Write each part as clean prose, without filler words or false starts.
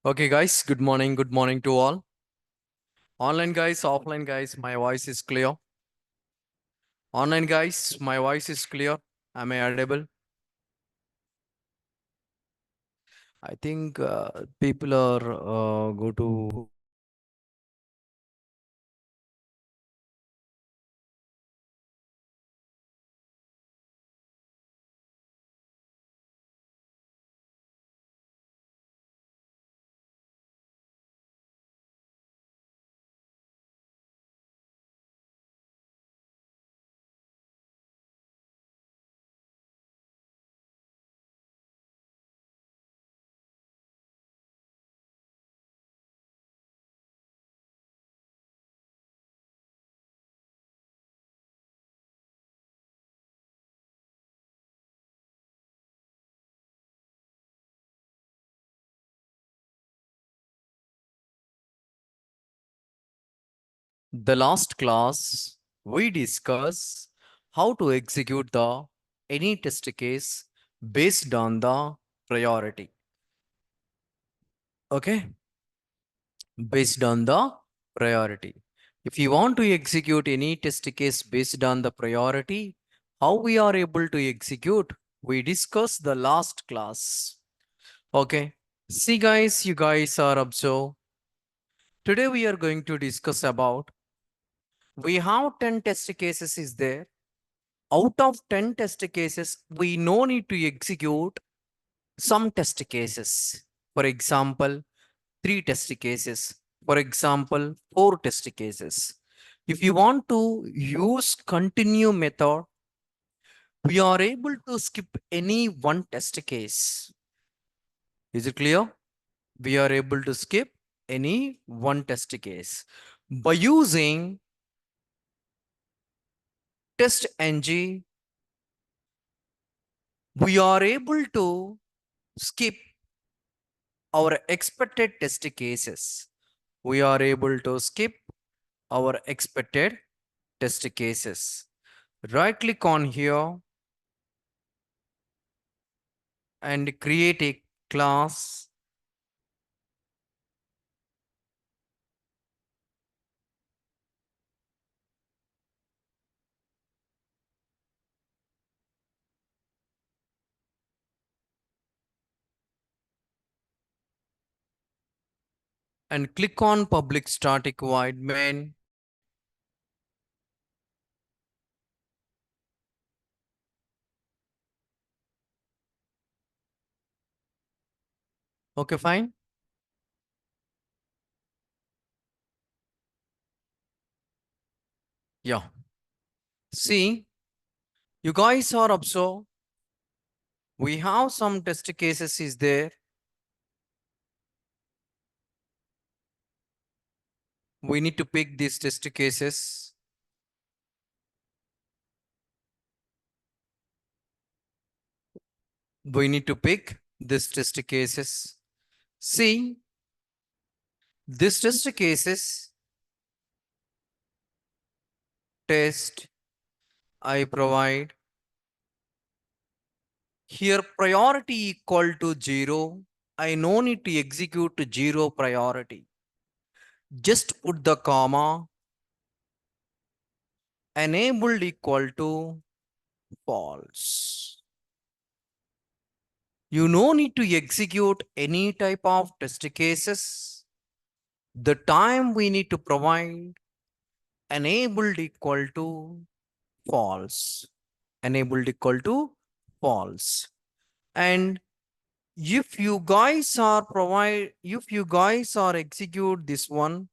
Okay, guys, good morning. Good morning to all. Online guys, offline guys, my voice is clear. Online guys, my voice is clear. Am I audible? I think people are go to the last class. We discuss how to execute the any test case based on the priority. Okay, based on the priority. If you want to execute any test case based on the priority, how we are able to execute? We discussed the last class. Okay. See guys, you guys are observed. Today we are going to discuss about we have 10 test cases is there. Out of 10 test cases, we no need to execute some test cases. For example, 3 test cases. For example, 4 test cases. If you want to use continue method, we are able to skip any one test case. Is it clear? We are able to skip any one test case. By using test ng, we are able to skip our expected test cases. We are able to skip our expected test cases. Right click on here and create a class and click on public static void main. Okay, fine. Yeah. See, you guys are observed. We have some test cases is there. We need to pick these test cases. We need to pick this test cases. See, this test cases test I provide here priority equal to 0. I no need to execute to 0 priority. Just put the comma enabled equal to false. You no need to execute any type of test cases. The time we need to provide enabled equal to false. Enabled equal to false. And if you guys are execute this one,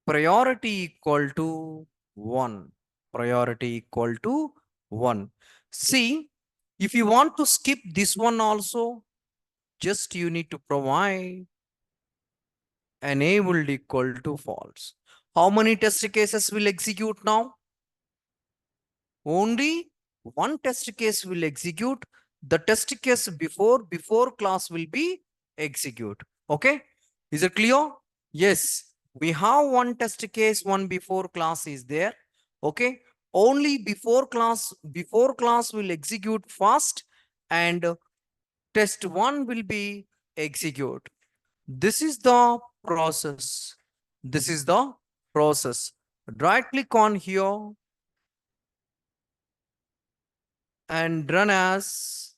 priority equal to 1. Priority equal to 1. See, if you want to skip this one also, just you need to provide enabled equal to false. How many test cases will execute now? Only one test case will execute. The test case before class will be execute. Okay, is it clear? Yes, we have one test case, one before class is there. Okay, only before class will execute fast, and test one will be execute. This is the process. This is the process. Right click on here and run as.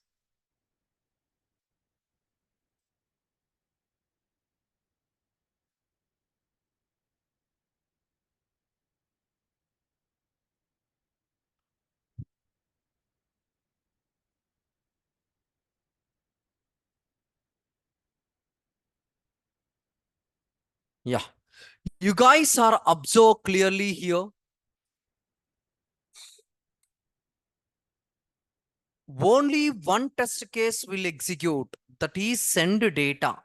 Yeah, you guys are observe clearly here. Only one test case will execute, that is send data.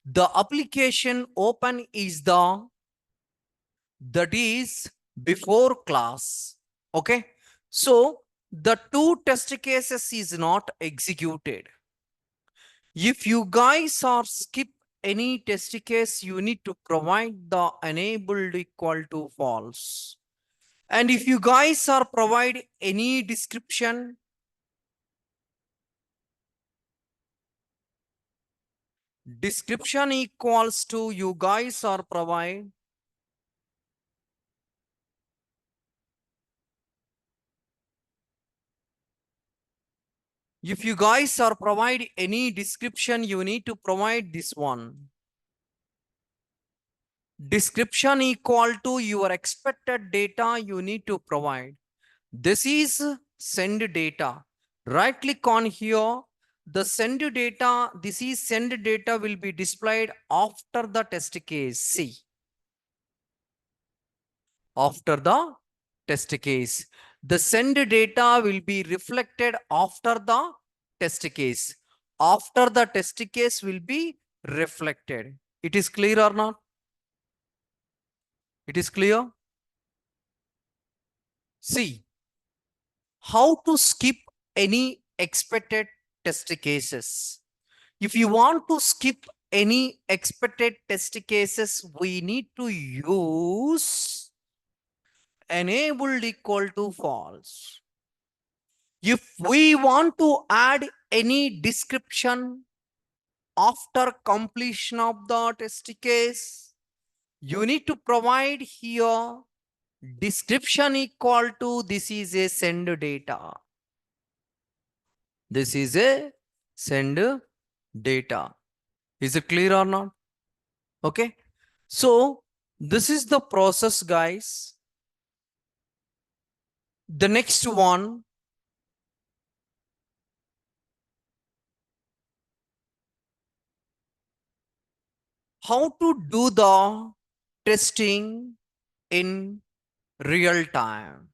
The application open is the, that is before class. Okay, so the two test cases is not executed. If you guys are skip any test case, you need to provide the enabled equal to false. And if you guys are provide any description, description equals to you guys are provide, if you guys are provide any description, you need to provide this one. Description equal to your expected data you need to provide. This is send data. Right click on here. The send data, this is send data will be displayed after the test case. See, after the test case, the send data will be reflected after the test case. After the test case will be reflected. It is clear or not? It is clear. See, how to skip any expected test cases. If you want to skip any expected test cases, we need to use enabled equal to false. If we want to add any description after completion of the test case, you need to provide here description equal to, this is a send data. This is a send data. Is it clear or not? Okay. So this is the process, guys. The next one, how to do the testing in real time.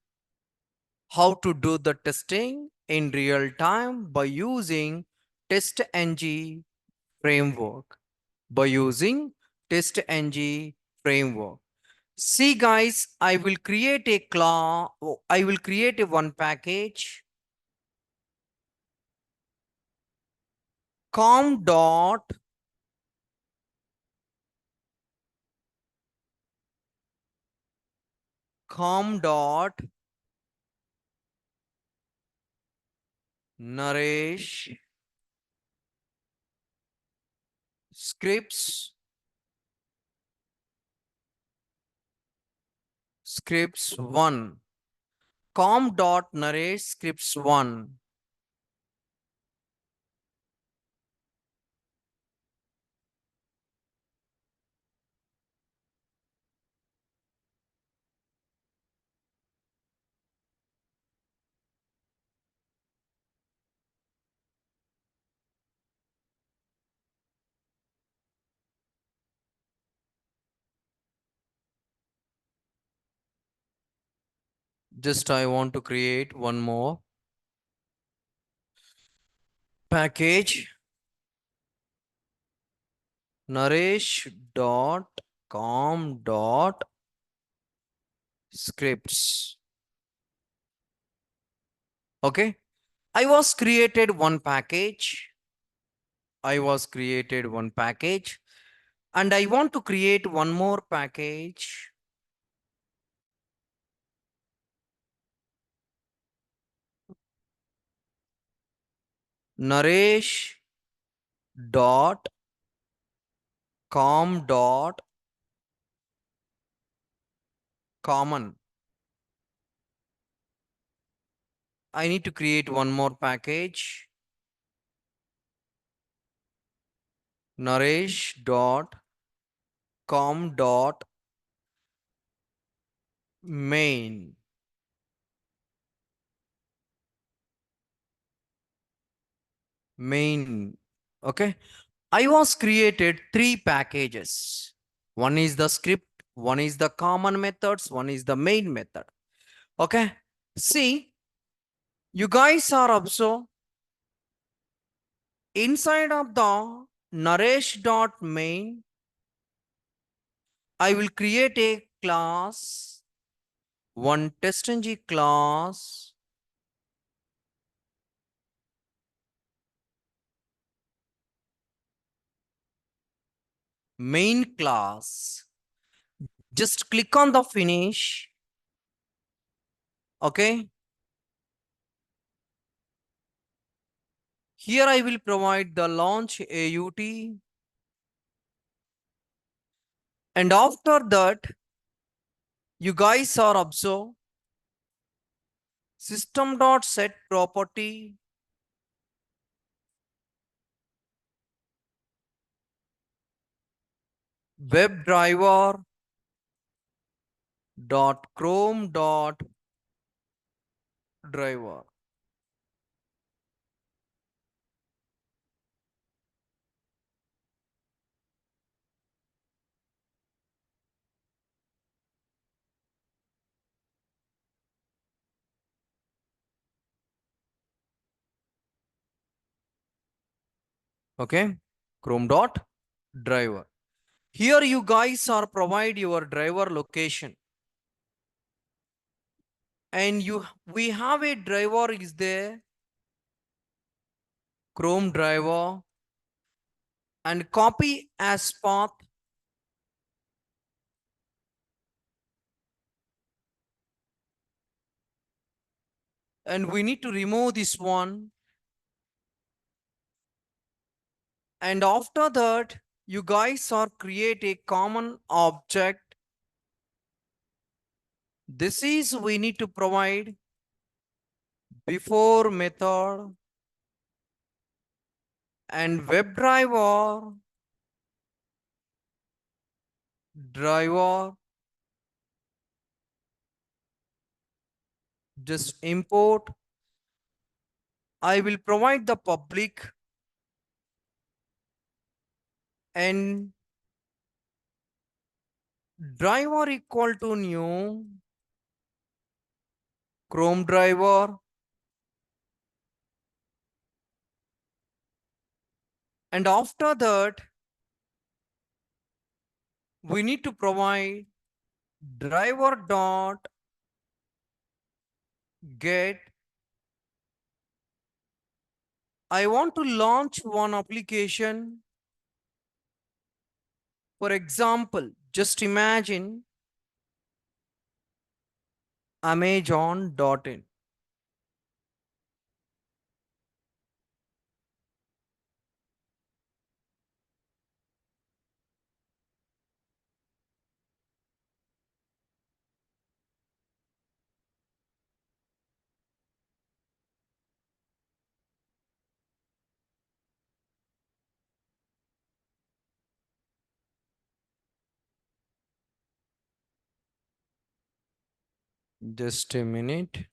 How to do the testing in real time by using TestNG framework. By using TestNG framework. See guys, I will create a class. I will create a one package. com dot com dot Naresh scripts 1. com dot Naresh scripts 1. Just I want to create one more package. Naresh dot com dot scripts. Okay. I was created one package. I was created one package. And I want to create one more package. Naresh dot com dot common. I need to create one more package. Naresh dot com dot main. Main. Okay. I was created three packages. One is the script, one is the common methods, one is the main method. Okay. See, you guys are also inside of the Naresh.main. I will create a class, one testng class, main class. Just click on the finish. Okay. Here I will provide the launch AUT. And after that, you guys are observe system.set property webdriver dot chrome dot driver. Okay, chrome dot driver. Here you guys are provide your driver location, and we have a driver is there, chrome driver, and copy as path. And we need to remove this one. And after that, you guys are create a common object. This is we need to provide before method and driver just import. I will provide the public and driver equal to new chrome driver. And after that, we need to provide driver dot get. I want to launch one application. For example, just imagine Amazon.in. Just a minute.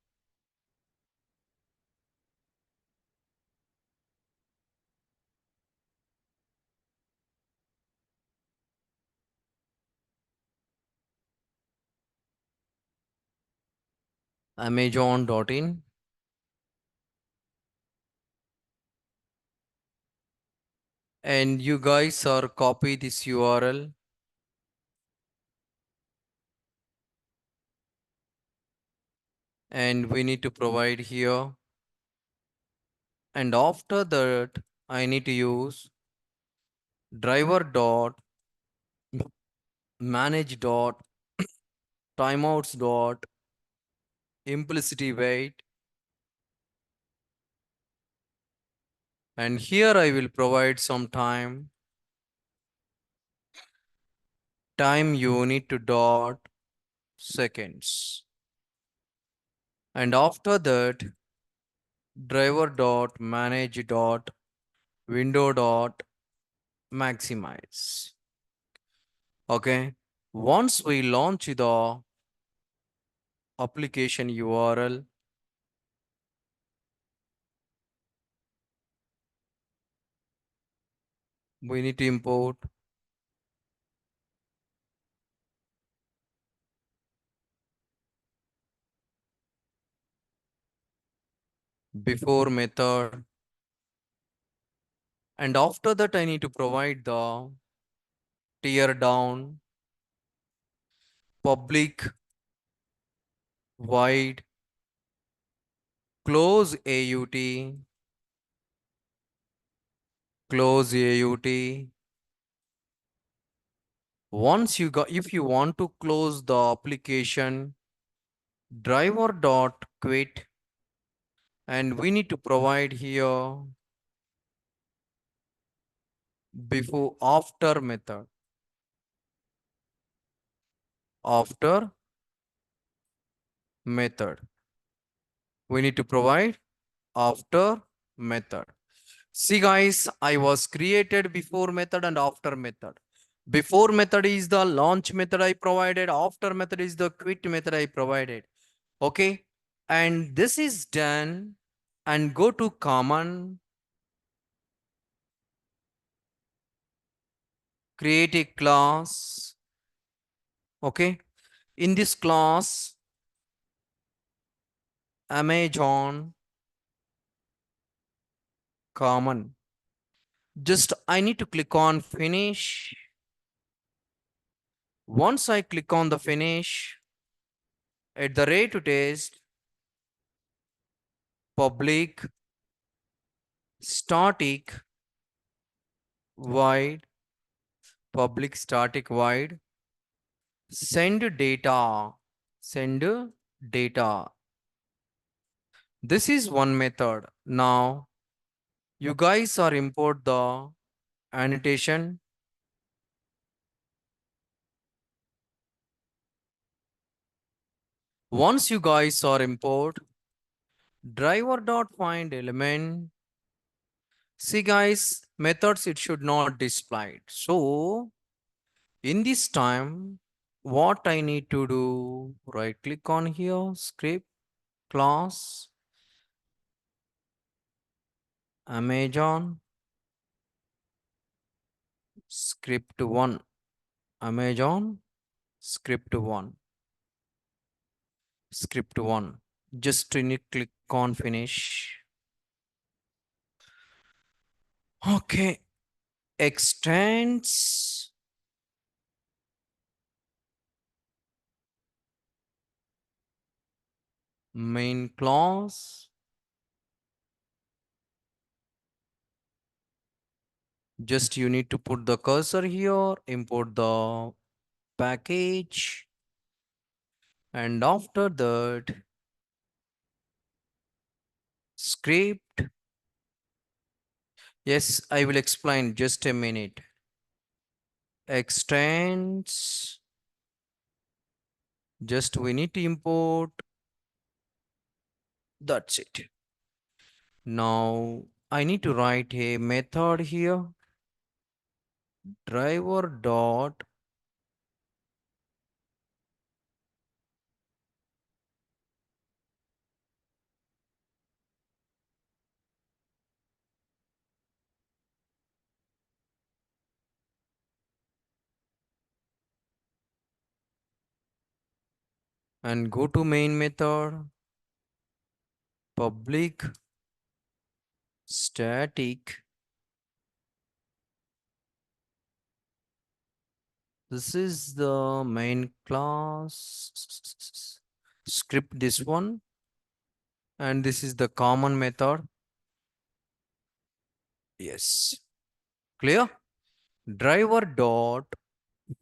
Amazon.in. And you guys are copy this URL and we need to provide here. And after that, I need to use driver dot manage dot timeouts dot implicity wait And here I will provide some time unit to dot seconds. And after that, driver dot manage dot window dot maximize. Okay. Once we launch the application URL, we need to import before method. And after that, I need to provide the tear down public void close AUT. Once you got, if you want to close the application, driver dot quit, and we need to provide here before after method. After method. We need to provide after method. See guys, I was created before method and after method. Before method is the launch method I provided. After method is the quit method I provided. Okay. And this is done. And go to common. Create a class. Okay. In this class, Amazon common. Just I need to click on finish. Once I click on the finish, at the rate to test, public, static, void, public static void, send data, send data. This is one method. Now, you guys are import the annotation. Once you guys are import, driver dot find element. See guys, methods it should not display. So in this time, what I need to do, right click on here, script, class, Amazon, script one, Amazon, script one, script one. Just need click on finish. Okay, extends main class. Just you need to put the cursor here, import the package, and after that, script. Yes, I will explain just a minute. Extends. Just we need to import. That's it. Now I need to write a method here. Driver dot and go to main method. Public static. This is the main class. Script this one. And this is the common method. Yes. Clear? Driver dot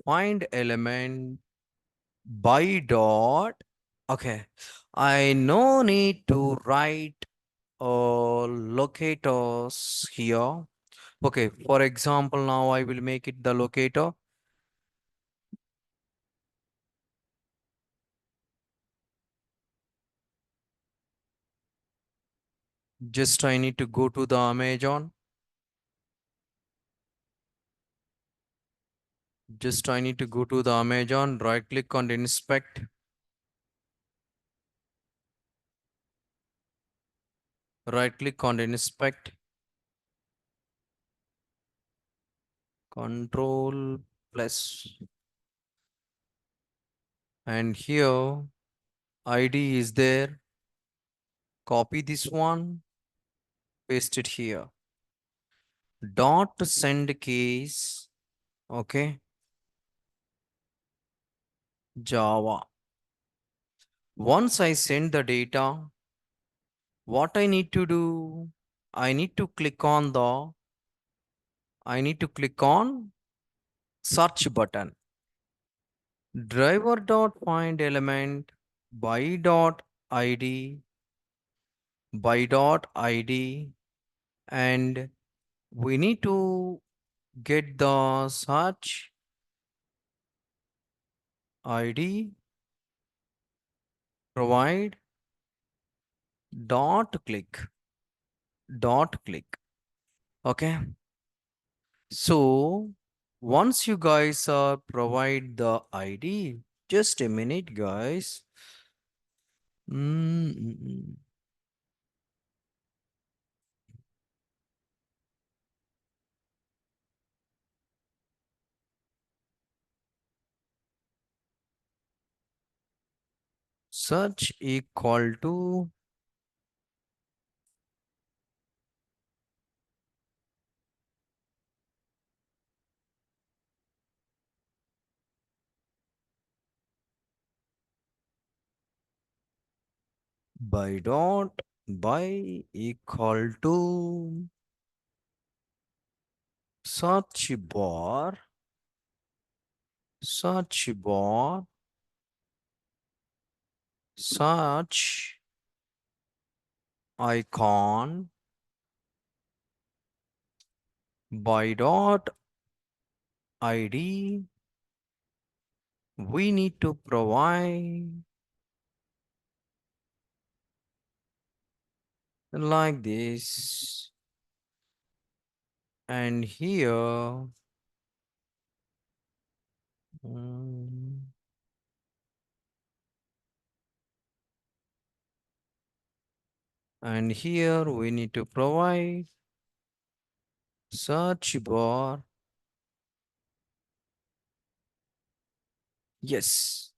find element by dot. Okay. I no need to write locators here. Okay, for example, now I will make it the locator. Just I need to go to the Amazon. Just I need to go to the Amazon, right click on inspect. Right click on inspect. Control plus. And here ID is there. Copy this one, paste it here. Dot send case. Okay. Java. Once I send the data, what I need to do, I need to click on the, I need to click on search button. Driver dot find element by dot id by dot id, and we need to get the search id provide dot click. Okay. So once you guys provide the ID, just a minute, guys. Mm, mm, mm. Search equal to by equal to search bar search bar search icon by dot id. We need to provide like this, and here mm, and here we need to provide search bar. Yes.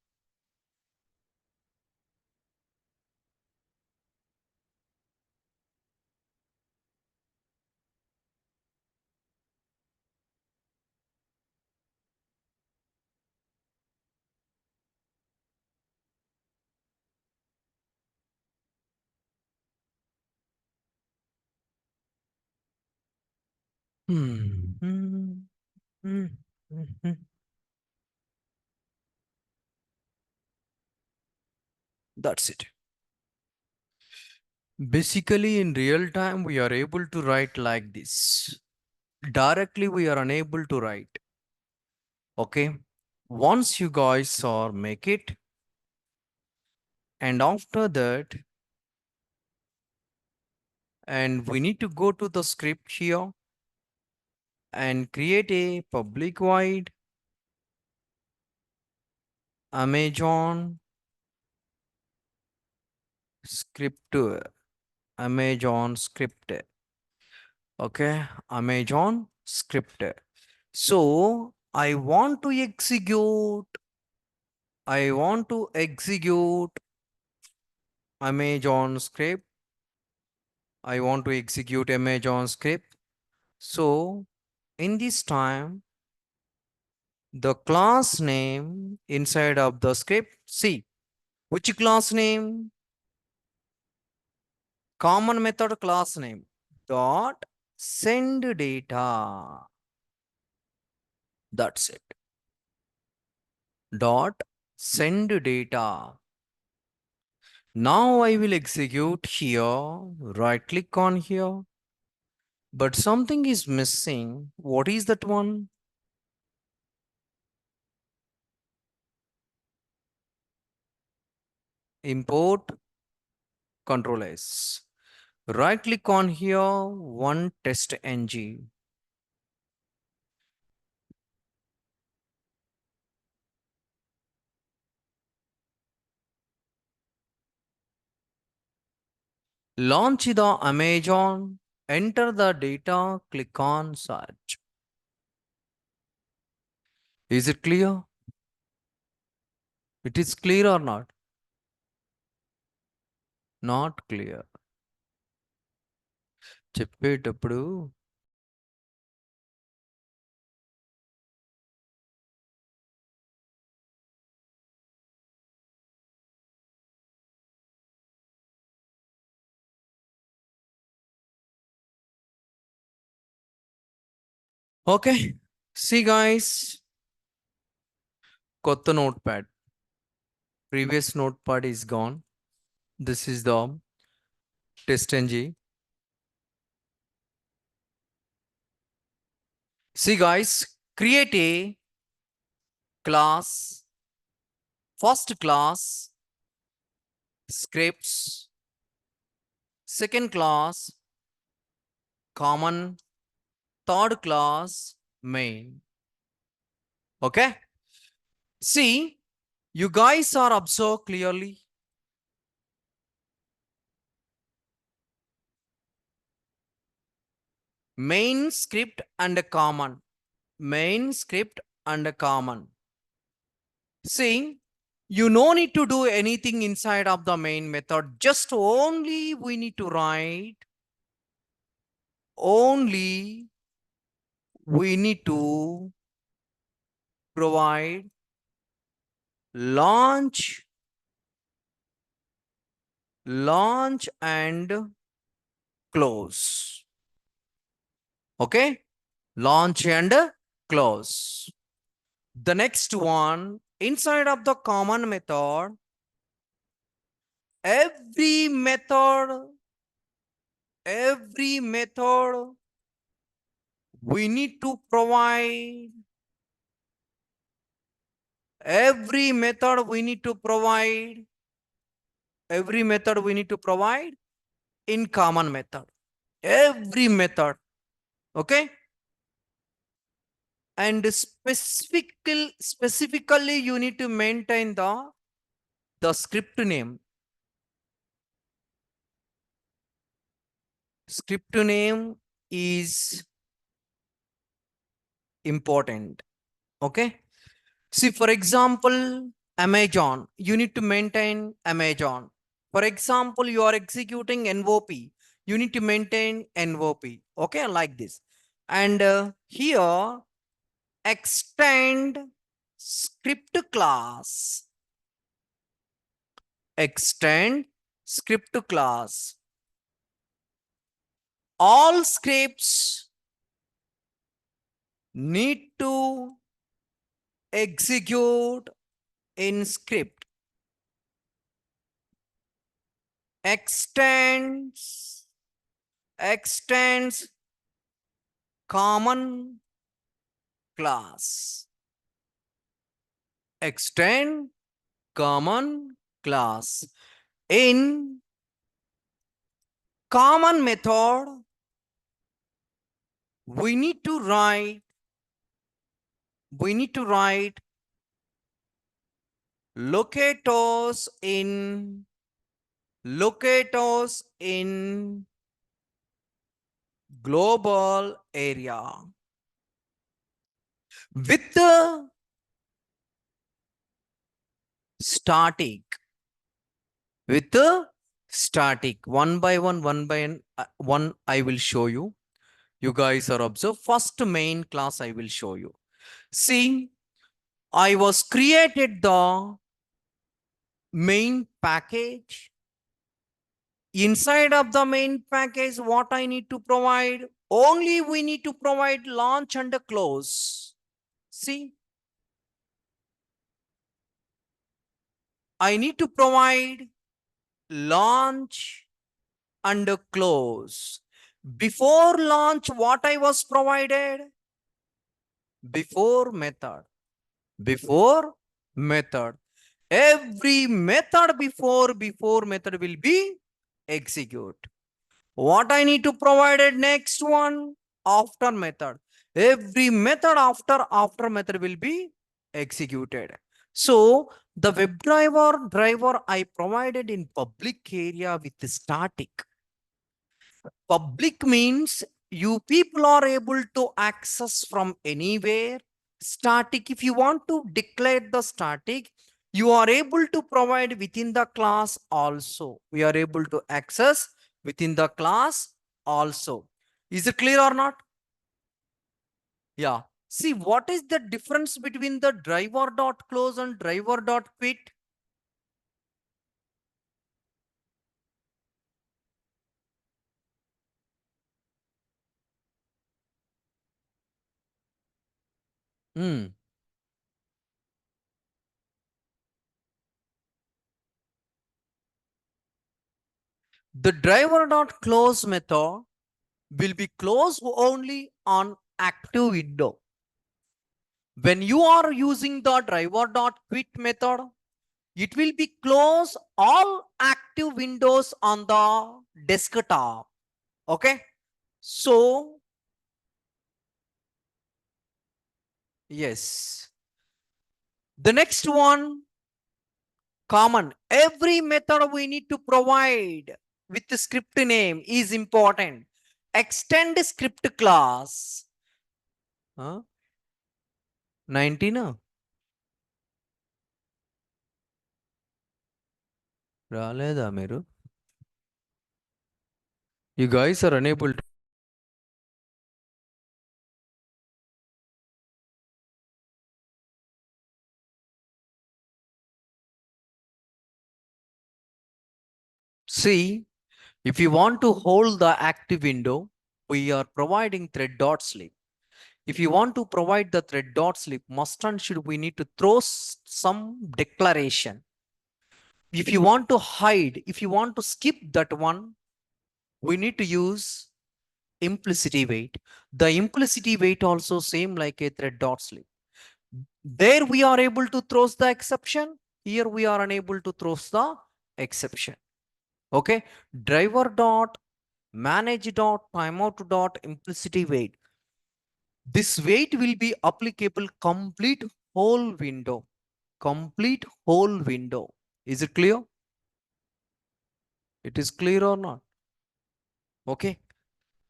Hmm. Hmm. Hmm. Hmm. Hmm. That's it. Basically, in real time, we are able to write like this. Directly, we are unable to write. Okay. Once you guys are make it, and after that, and we need to go to the script here and create a public void Amazon script, Amazon script. Okay. Amazon script. So I want to execute Amazon script. I want to execute Amazon script. So in this time, the class name inside of the script, see which class name? Common method class name dot send data. That's it. Dot send data. Now I will execute here, right click on here, but something is missing. What is that one? Import Control S. Right click on here, one test ng. Launch the Amazon, enter the data, click on search. Is it clear? It is clear or not? Not clear. చెప్పేటప్పుడు okay, see guys, కొత్త notepad. Previous notepad is gone. This is the test ng. See guys, create a class, first class scripts, second class common, third class main. Okay, see, you guys are observe clearly. Main script and a common, main script and a common. See, you no need to do anything inside of the main method, just only we need to write, only we need to provide launch and close. Okay, launch and close. The next one, inside of the common method, every method we need to provide, every method we need to provide in common method, every method. Okay, and specifically you need to maintain the script name. Script name is important. Okay, see, for example, Amazon, you need to maintain Amazon. For example, you are executing NOP, you need to maintain NOP. Okay, like this. And here, extend script class. Extend script class. All scripts need to execute in script. Extends common class. Extend common class. In common method, we need to write locators in global area with the static, one by one I will show you. You guys are observe. First main class I will show you. See, I was created the main package. Inside of the main package, what I need to provide? Only we need to provide launch and close. See, I need to provide launch and close. Before launch, what I was provided? Before method. Before method. Every method before method will be execute. What I need to provide it next one? After method. Every method after method will be executed. So the web driver I provided in public area with static. Public means you people are able to access from anywhere. Static, if you want to declare the static, you are able to provide within the class also. We are able to access within the class also. Is it clear or not? Yeah. See, what is the difference between the driver.close and driver.quit? Hmm. The driver.close method will be closed only on active window. When you are using the driver.quit method, it will be close all active windows on the desktop. Okay. So, yes. The next one, common. Every method we need to provide with the script name is important. Extend script class. Huh? 19? రాలేదా మీరు? You guys are unable to see. If you want to hold the active window, we are providing thread.sleep. If you want to provide the thread.sleep, must and should we need to throw some declaration. If you want to hide, if you want to skip that one, we need to use implicity wait. The implicity wait also same like a thread.sleep. There we are able to throw the exception. Here we are unable to throw the exception. Okay. Driver dot manage dot timeout dot implicity wait. This wait will be applicable complete whole window. Complete whole window. Is it clear? It is clear or not? Okay.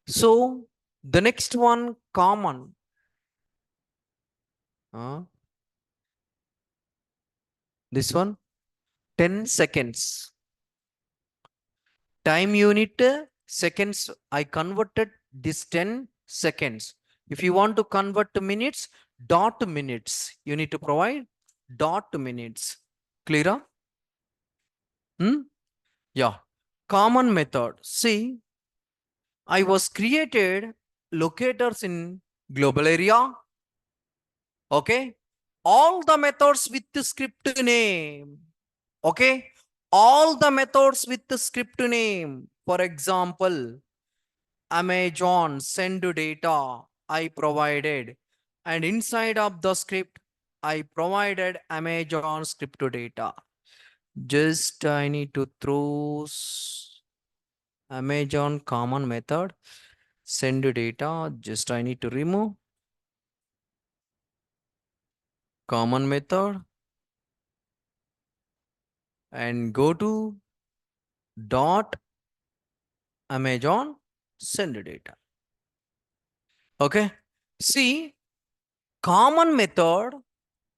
So the next one common. This one 10 seconds. Time unit seconds. I converted this 10 seconds. If you want to convert to minutes, dot minutes. You need to provide dot minutes. Clear? Yeah. Common method. See, I was created locators in global area. Okay. All the methods with the script name. Okay. All the methods with the script name. For example, Amazon send data I provided. And inside of the script, I provided Amazon script data. Just I need to throw Amazon common method. Send data. Just I need to remove common method and go to dot Amazon send data. Okay. See, common method,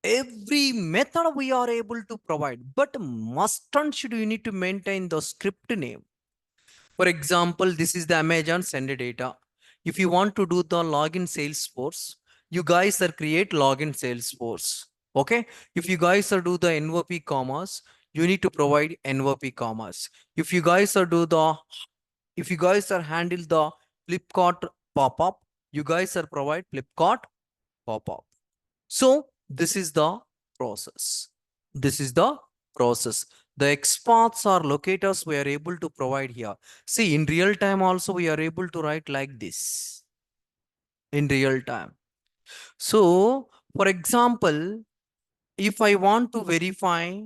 every method we are able to provide, but must and should you need to maintain the script name. For example, this is the Amazon send data. If you want to do the login Salesforce, you guys are create login Salesforce. Okay. If you guys are do the NVP commas, you need to provide NVP commas. If you guys are do the, if you guys are handle the Flipkart pop-up, you guys are provide Flipkart pop-up. So this is the process. This is the process. The XPaths or locators we are able to provide here. See, in real time also we are able to write like this in real time. So, for example, if I want to verify,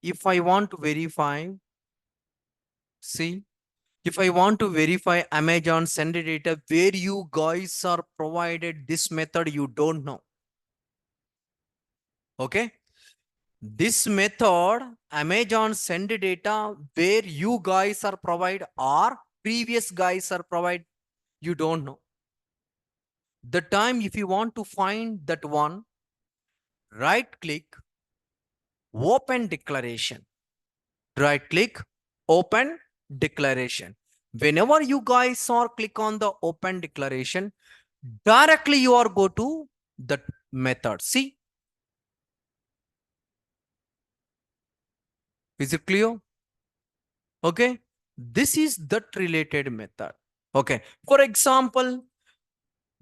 if I want to verify, see, if I want to verify Amazon send data where you guys are provided this method, you don't know. Okay. This method, Amazon send data where you guys are provide or previous guys are provide, you don't know. The time if you want to find that one, right click, open declaration. Right click, open declaration. Whenever you guys are click on the open declaration, directly you are go to the method. See, is it clear? Okay. This is that related method. Okay. For example,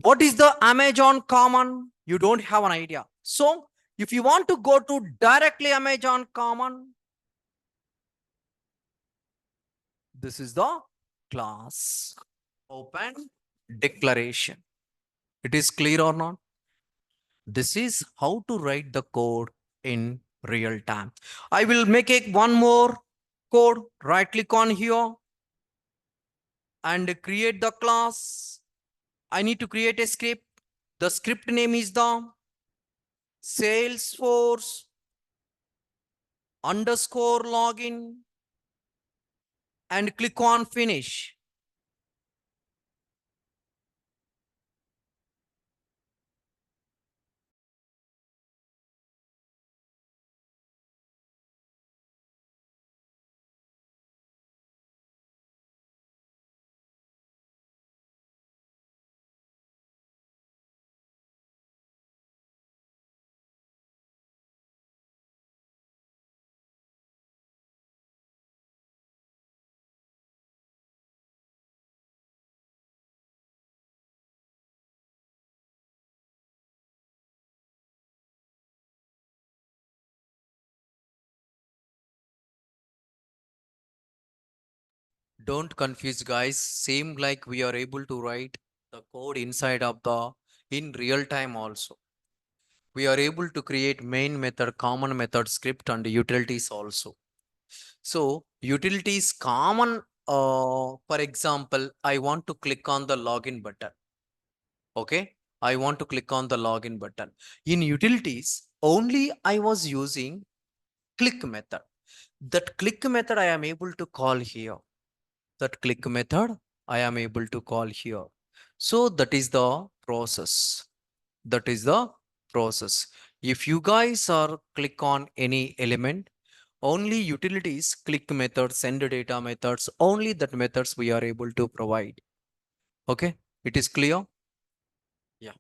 what is the Amazon common? You don't have an idea. So if you want to go to directly Amazon common, this is the class open declaration. It is clear or not? This is how to write the code in real time. I will make it one more code. Right click on here and create the class. I need to create a script. The script name is the Salesforce underscore login and click on finish. Don't confuse guys. Same like we are able to write the code inside of the in real time also. We are able to create main method, common method, script and utilities also. So utilities common, for example, I want to click on the login button. Okay. I want to click on the login button. In utilities, only I was using click method. That click method I am able to call here. That click method I am able to call here. So that is the process. That is the process. If you guys are click on any element, only utilities, click methods, send data methods, only that methods we are able to provide. Okay, it is clear? Yeah.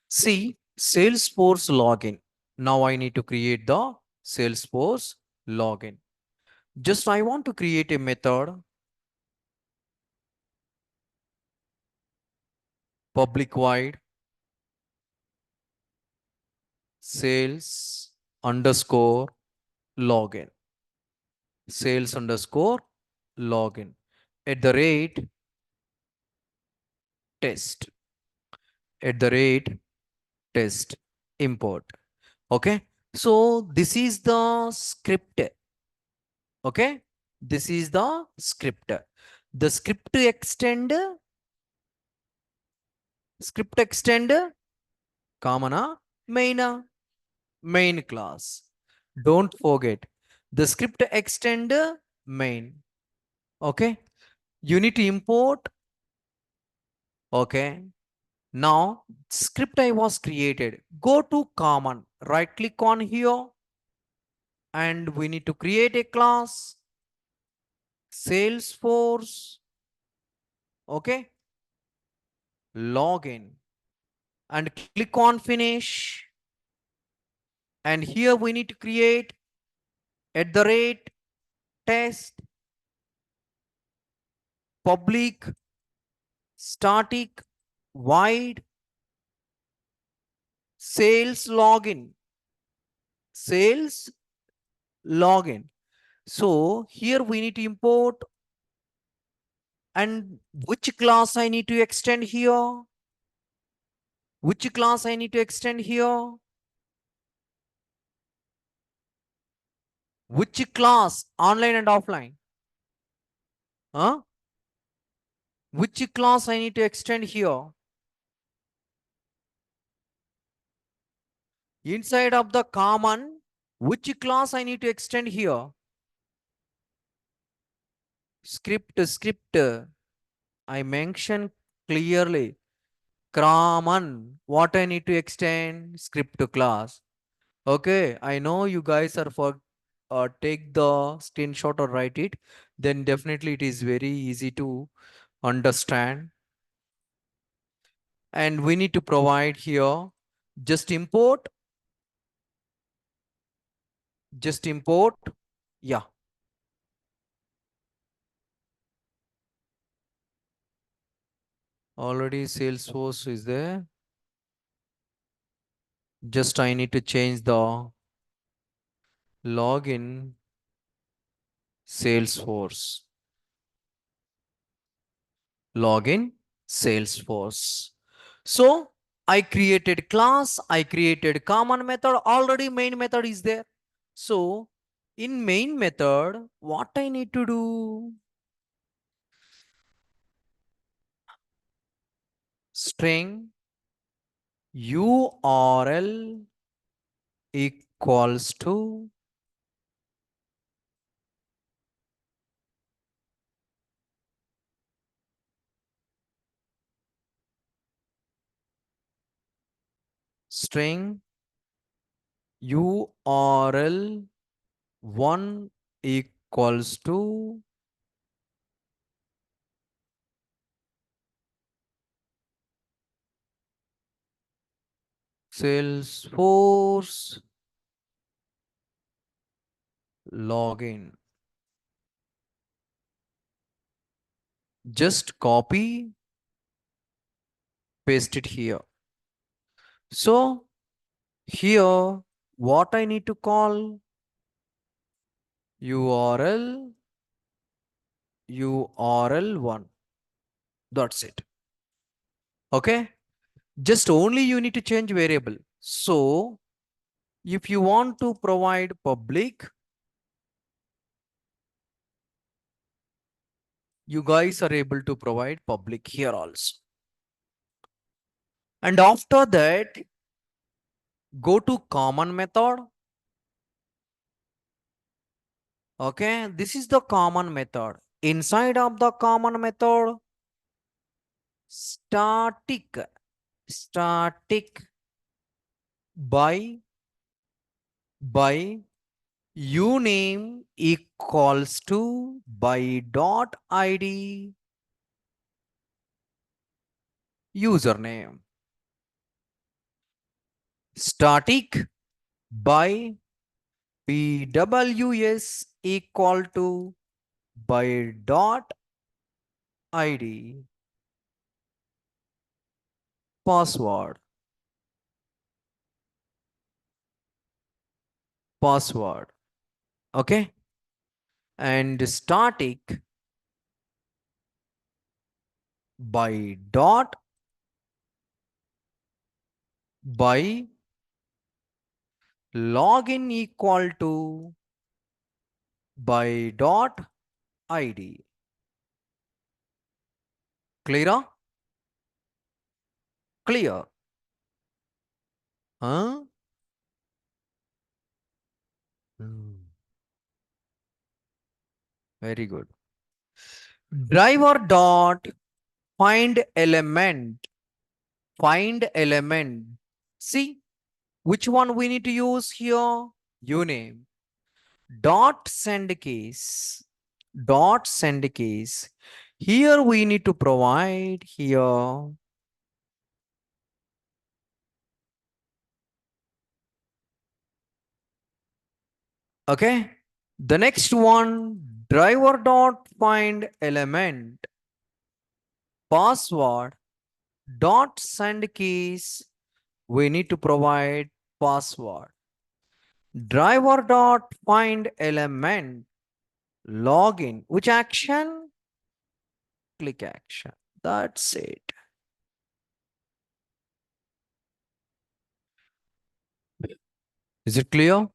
See, Salesforce login. Now I need to create the Salesforce login. Just I want to create a method, public void sales underscore login. Sales underscore login at the rate test, at the rate test import. Okay. So this is the script. Okay. This is the script. The script extend common main class. Don't forget the script extend main. Okay. You need to import. Okay. Now script I was created. Go to common. Right click on here and we need to create a class Salesforce. Okay. Login and click on finish. And here we need to create at the rate test public static void sales login. Sales login. So here we need to import, and which class I need to extend here? Which class I need to extend here? Which class? Online and offline? Huh? Which class I need to extend here? Inside of the common, which class I need to extend here? Script. I mentioned clearly. Common. What I need to extend? Script class. Okay, I know you guys are for take the screenshot or write it. Then definitely it is very easy to understand. And we need to provide here just import, just import. Yeah, already Salesforce is there. Just I need to change the login Salesforce. Login Salesforce. So I created class, I created common method, already main method is there. So in main method, what I need to do? String URL equals to string URL 1 equals to Salesforce login. Just copy, paste it here. So here, what I need to call? URL 1. That's it. Okay. Just only you need to change variable. So if you want to provide public, you guys are able to provide public here also. And after that, go to common method. Okay, this is the common method. Inside of the common method, static by uname equals to by dot id username. Static by pws equal to by dot id password. Okay, and static by dot by login equal to by dot id. Clear? Clear? Huh? Very good. Driver dot find element. Find element. See which one we need to use here? Uname. Dot send case. Dot send case. Here we need to provide here. Okay. The next one, driver dot find element. Password dot send keys. We need to provide password. Driver dot find element login. Which action? Click action. That's it. Is it clear?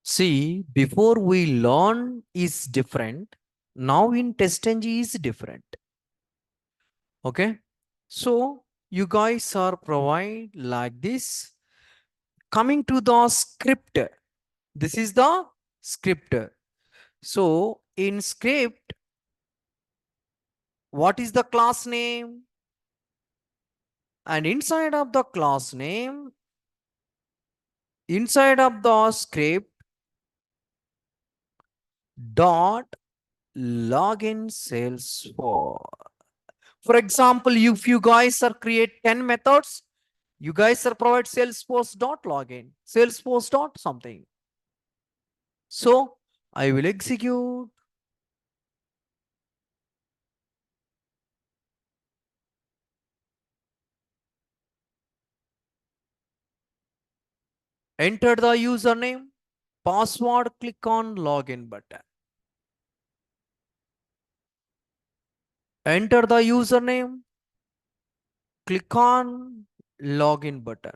See, before we learn is different. Now in TestNG is different. Okay. So you guys are provide like this. Coming to the script. This is the script. So in script, what is the class name? And inside of the script dot login Salesforce. For example, if you guys are create 10 methods, you guys are provide Salesforce dot login, Salesforce dot something. So I will execute. Enter the username, password, click on login button. Enter the username, click on login button.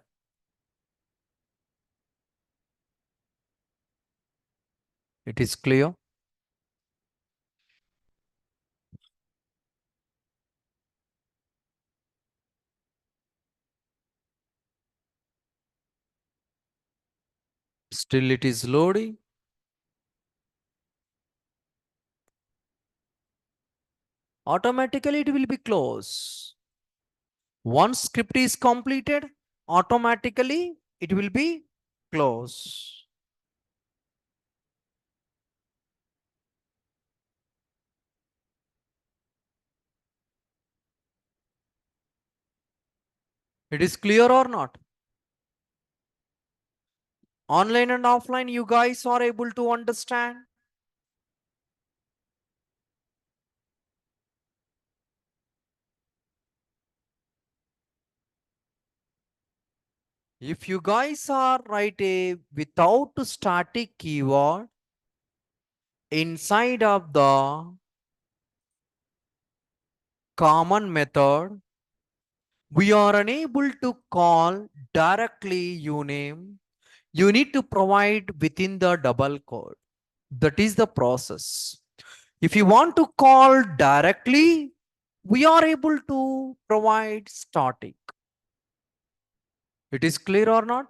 It is clear. Still it is loading. Automatically it will be closed. Once script is completed, automatically it will be closed. It is clear or not? Online and offline, you guys are able to understand. If you guys are write a without static keyword inside of the common method, we are unable to call directly uname. You need to provide within the double quote. That is the process. If you want to call directly, we are able to provide static. It is clear or not?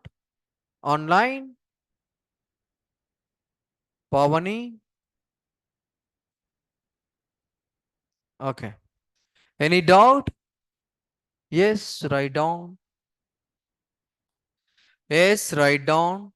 Online, Pavani. Okay. Any doubt? Yes, write down. Yes, write down.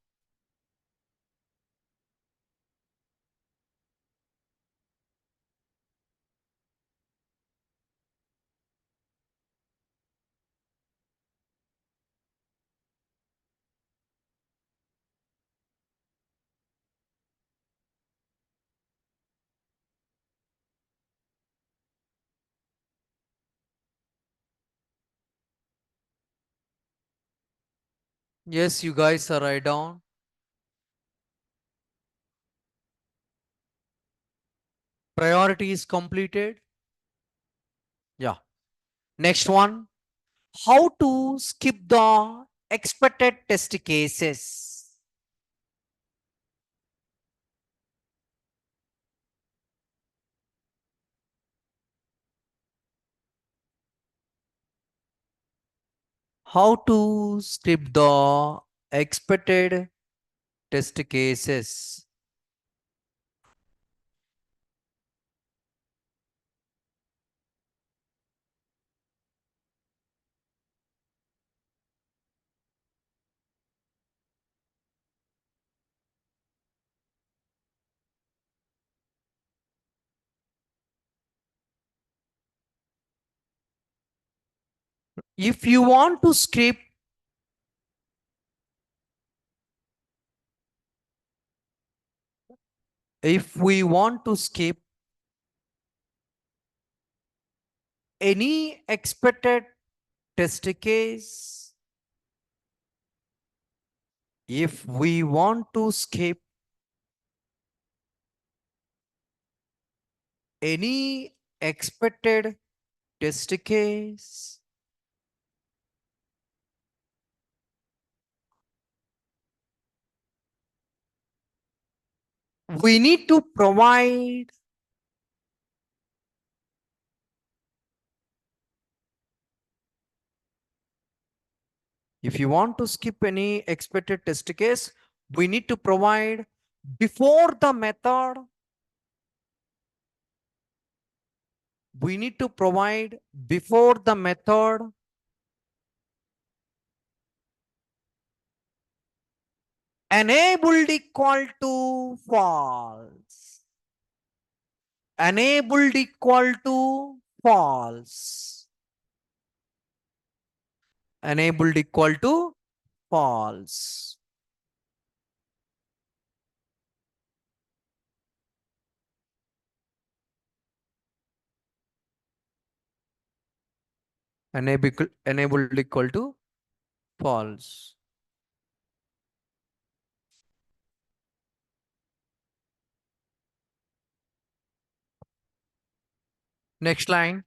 Yes, you guys are write down. Priority is completed. Yeah. Next one. How to skip the expected test cases. How to skip the expected test cases. If you want to skip, if we want to skip any expected test case, If we want to skip any expected test case, we need to provide if you want to skip any expected test case, we need to provide before the method, we need to provide before the method enabled equal to false. Enabled equal to false. Enabled equal to false. Enabled equal to false. Next line.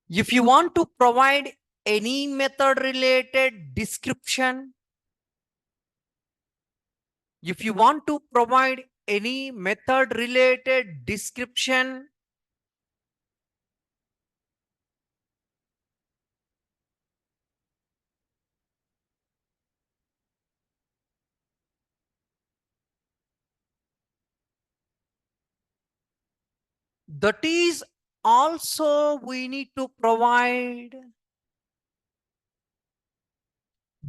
If you want to provide any method related description, if you want to provide any method related description, that is also we need to provide,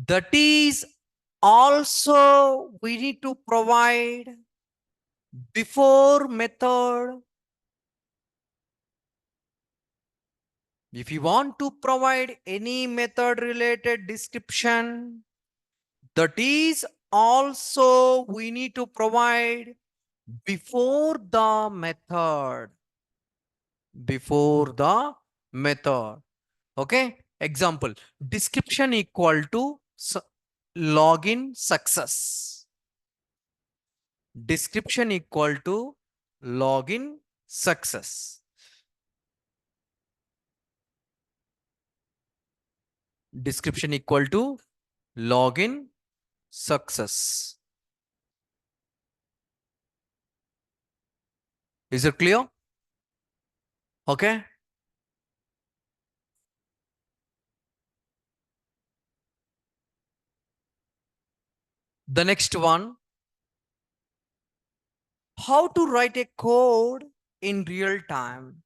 that is also we need to provide before method. If you want to provide any method related description, that is also we need to provide before the method. Before the method. Okay. Example, description equal to login success. Description equal to login success. Description equal to login success. Is it clear? Okay. The next one, how to write a code in real time.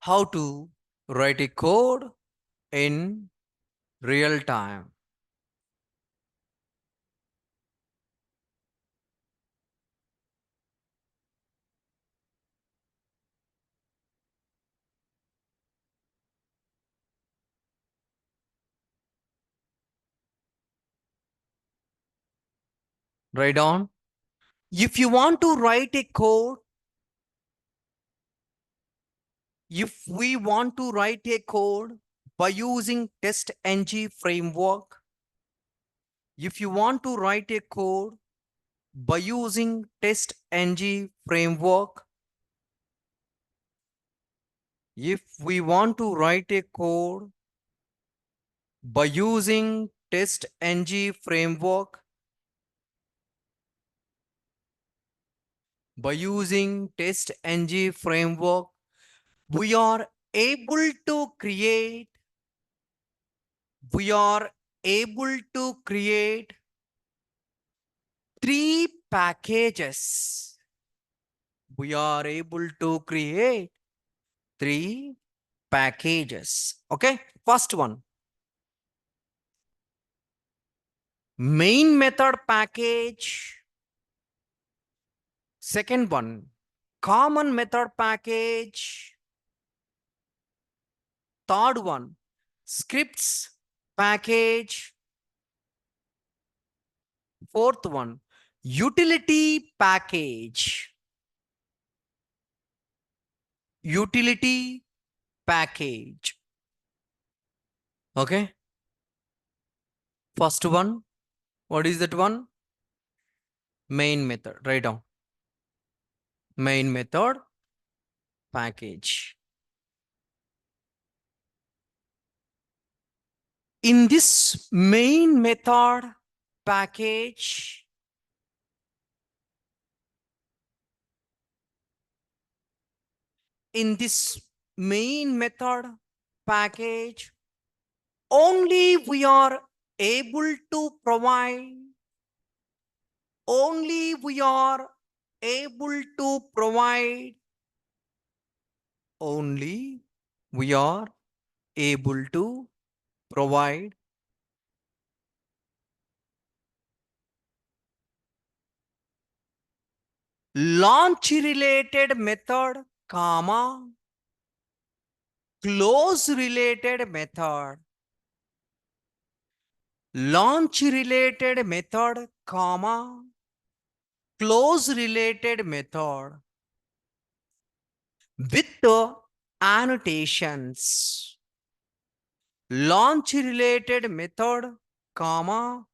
How to write a code in real time. Write down. If you want to write a code, if we want to write a code by using test-ng framework, if you want to write a code by using test-ng framework, if we want to write a code by using test-ng framework, by using test-ng framework, we are able to create, we are able to create 3 packages. We are able to create 3 packages. Okay. First one, main method package. Second one, common method package. Third one, scripts package. Fourth one, utility package. utility package. Okay. First one, what is that one? Main method. Write down. Main method package. In this main method package, in this main method package, only we are able to provide, only we are able to provide, only we are able to provide launch related method, comma, close related method, launch related method, comma, close related method with the annotations. Launch related method, comma,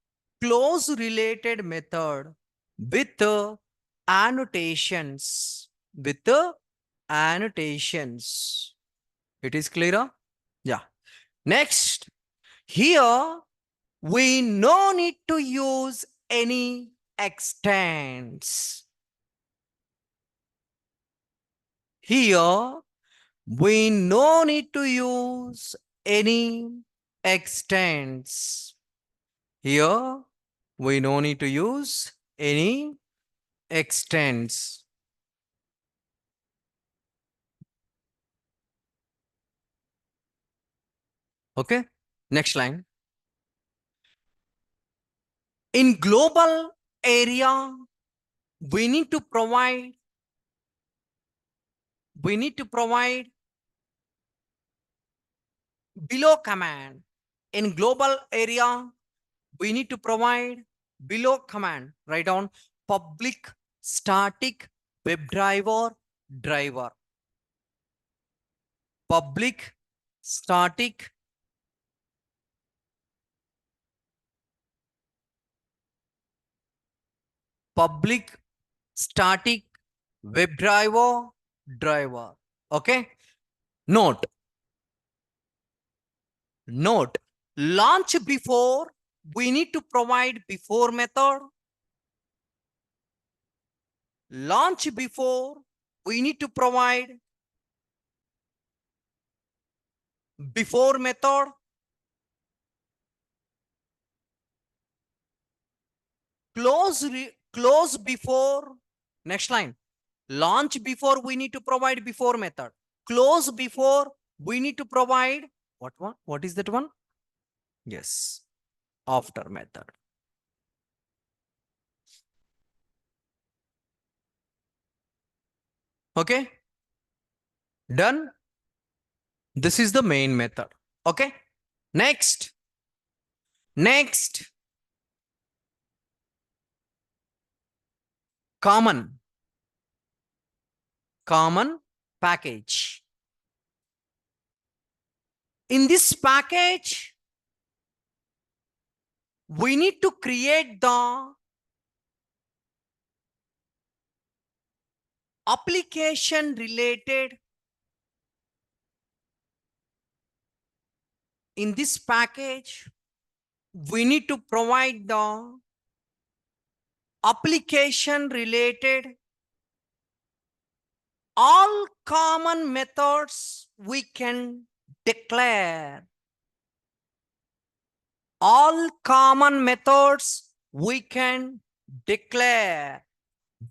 close related method with the annotations. With the annotations. It is clear? Yeah. Next, here we no need to use any extents. Here we no need to use any extents. Here we no need to use any extents. Okay. Next line. In global area, we need to provide below command. In global area, we need to provide below command. Write down public static WebDriver driver. Public static public static WebDriver driver. Okay. Note, note, launch before, we need to provide before method. Launch before, we need to provide before method. Close before. Next line. Launch before, we need to provide before method. Close before, we need to provide what one? What is that one? Yes, after method. Okay. Done. This is the main method. Okay. Next. Next. Common package. In this package, we need to create the application related. In this package, we need to provide the application related all common methods we can declare. All common methods we can declare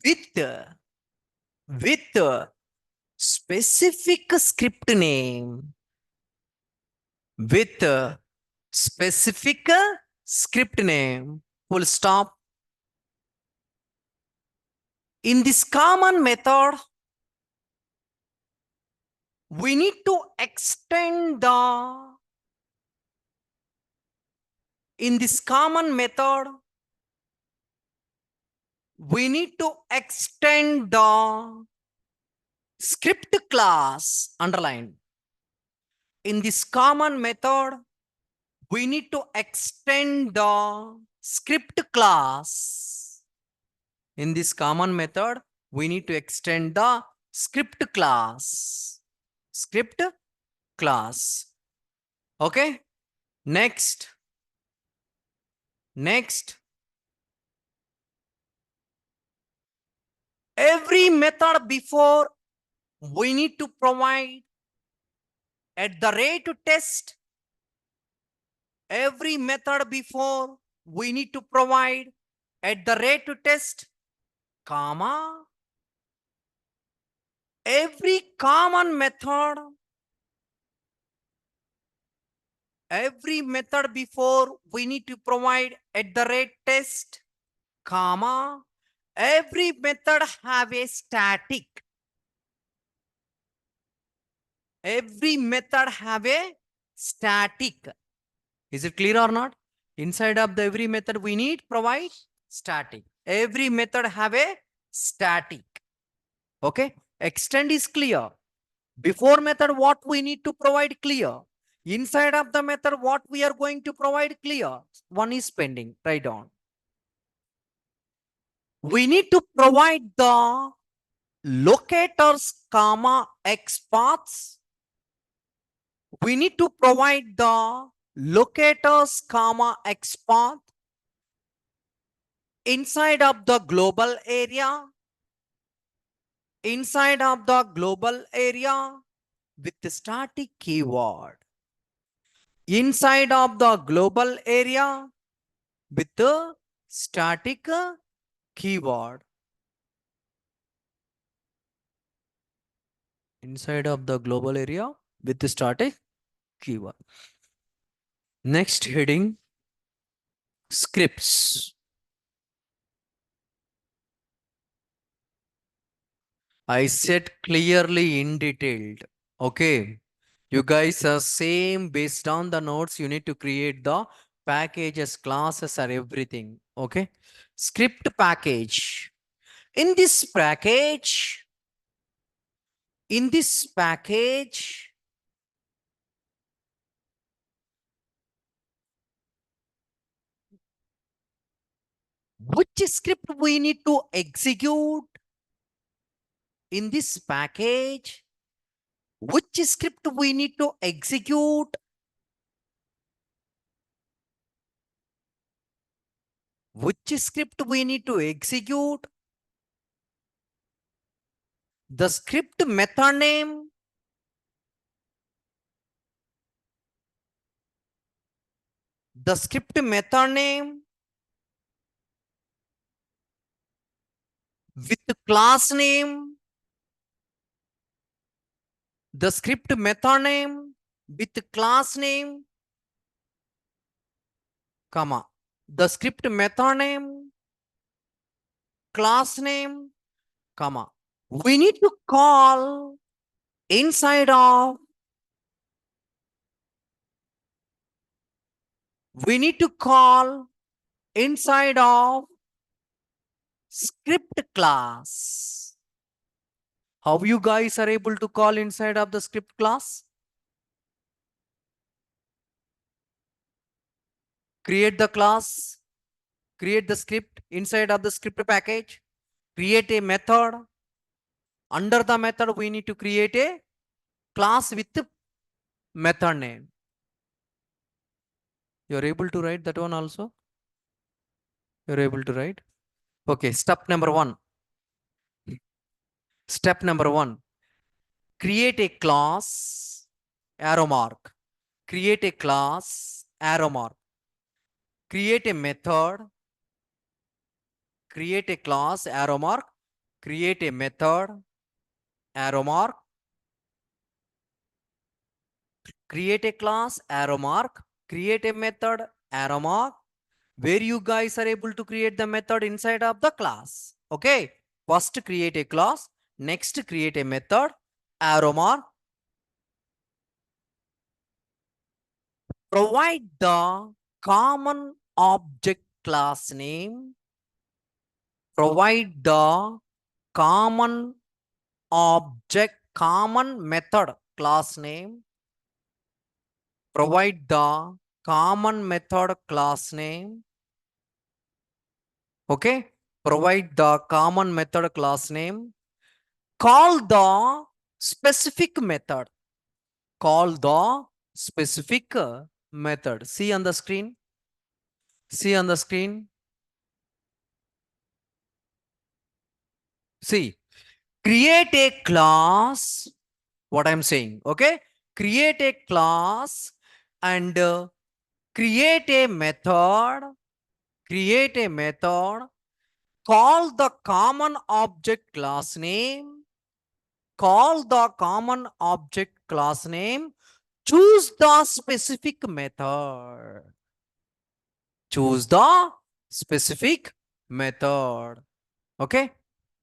with specific script name. With specific script name. Full stop. In this common method, we need to extend the, in this common method, we need to extend the Script class, underline. In this common method, we need to extend the script class. In this common method, we need to extend the script class. Script class. Okay. Next. Every method before we need to provide at the rate test. Every method before we need to provide at the rate test, comma. Every common method, every method before we need to provide at the rate test, comma. Every method have a static. Every method have a static. Is it clear or not? Inside of the every method we need provide static. Every method have a static. Okay. Extend is clear. Before method what we need to provide clear. Inside of the method what we are going to provide clear. One is pending. Write down. We need to provide the locators comma x paths. We need to provide the locators comma x path inside of the global area. Inside of the global area with the static keyword. Inside of the global area with the static keyword. Inside of the global area with the static keyword. Next heading, scripts. I said clearly in detailed. Okay. You guys are same based on the notes. You need to create the packages, classes, or everything. Okay. Script package. In this package, in this package, which script we need to execute in this package? Which script we need to execute? Which script we need to execute? The script method name. The script method name with class name. The script method name with class name, comma. The script method name, class name, comma. We need to call inside of, we need to call inside of script class. How you guys are able to call inside of the script class? Create the class, create the script inside of the script package, create a method. Under the method, we need to create a class with method name. You're able to write that one also? You're able to write? Okay, step number one. Step number one. Create a class, arrow mark. Create a class, arrow mark. Create a method. Create a class, arrow mark. Create a method, arrow mark. Create a class, arrow mark. Create a method, arrow mark. Where you guys are able to create the method inside of the class. Okay. First create a class. Next create a method, arrow mark. Provide the common object class name. Provide the common object common method class name. Provide the common method class name. Okay. Provide the common method class name. Call the specific method. Call the specific method. See on the screen. See on the screen. See. Create a class. What I'm saying. Okay. Create a class and create a method. Create a method. Call the common object class name. Call the common object class name. Choose the specific method. Choose the specific method. Okay.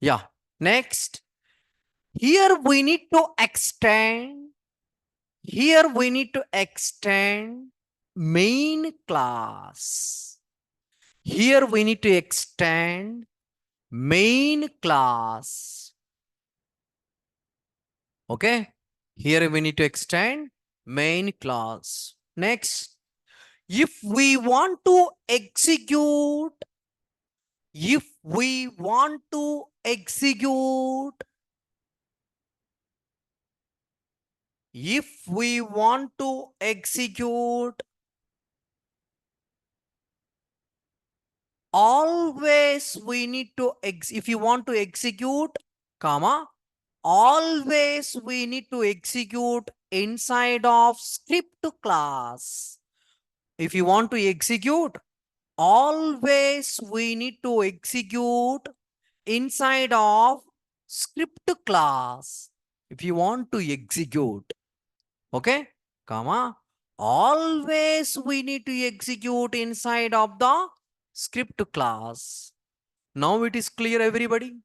Yeah. Next. Here we need to extend. Here we need to extend main class. Here we need to extend main class. Okay. Here we need to extend main class. Next, if we want to execute, if we want to execute, if we want to execute, always we need to, if you want to execute, comma, always we need to execute inside of script class. If you want to execute, always we need to execute inside of script class. If you want to execute, okay, comma, always we need to execute inside of the script class. Now it is clear, everybody.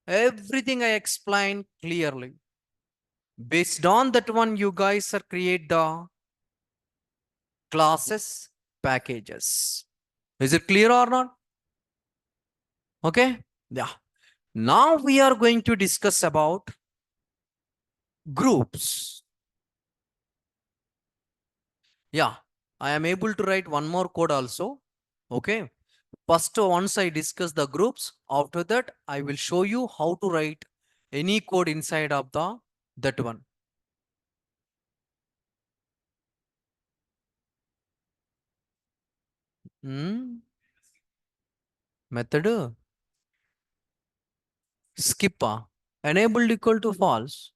Everything I explained clearly. Based on that one, you guys are create the classes packages. Is it clear or not? Okay. Yeah. Now we are going to discuss about groups. Yeah. I am able to write one more code also. Okay. First, once I discuss the groups, after that, I will show you how to write any code inside of the that one. Method skip enabled equal to false.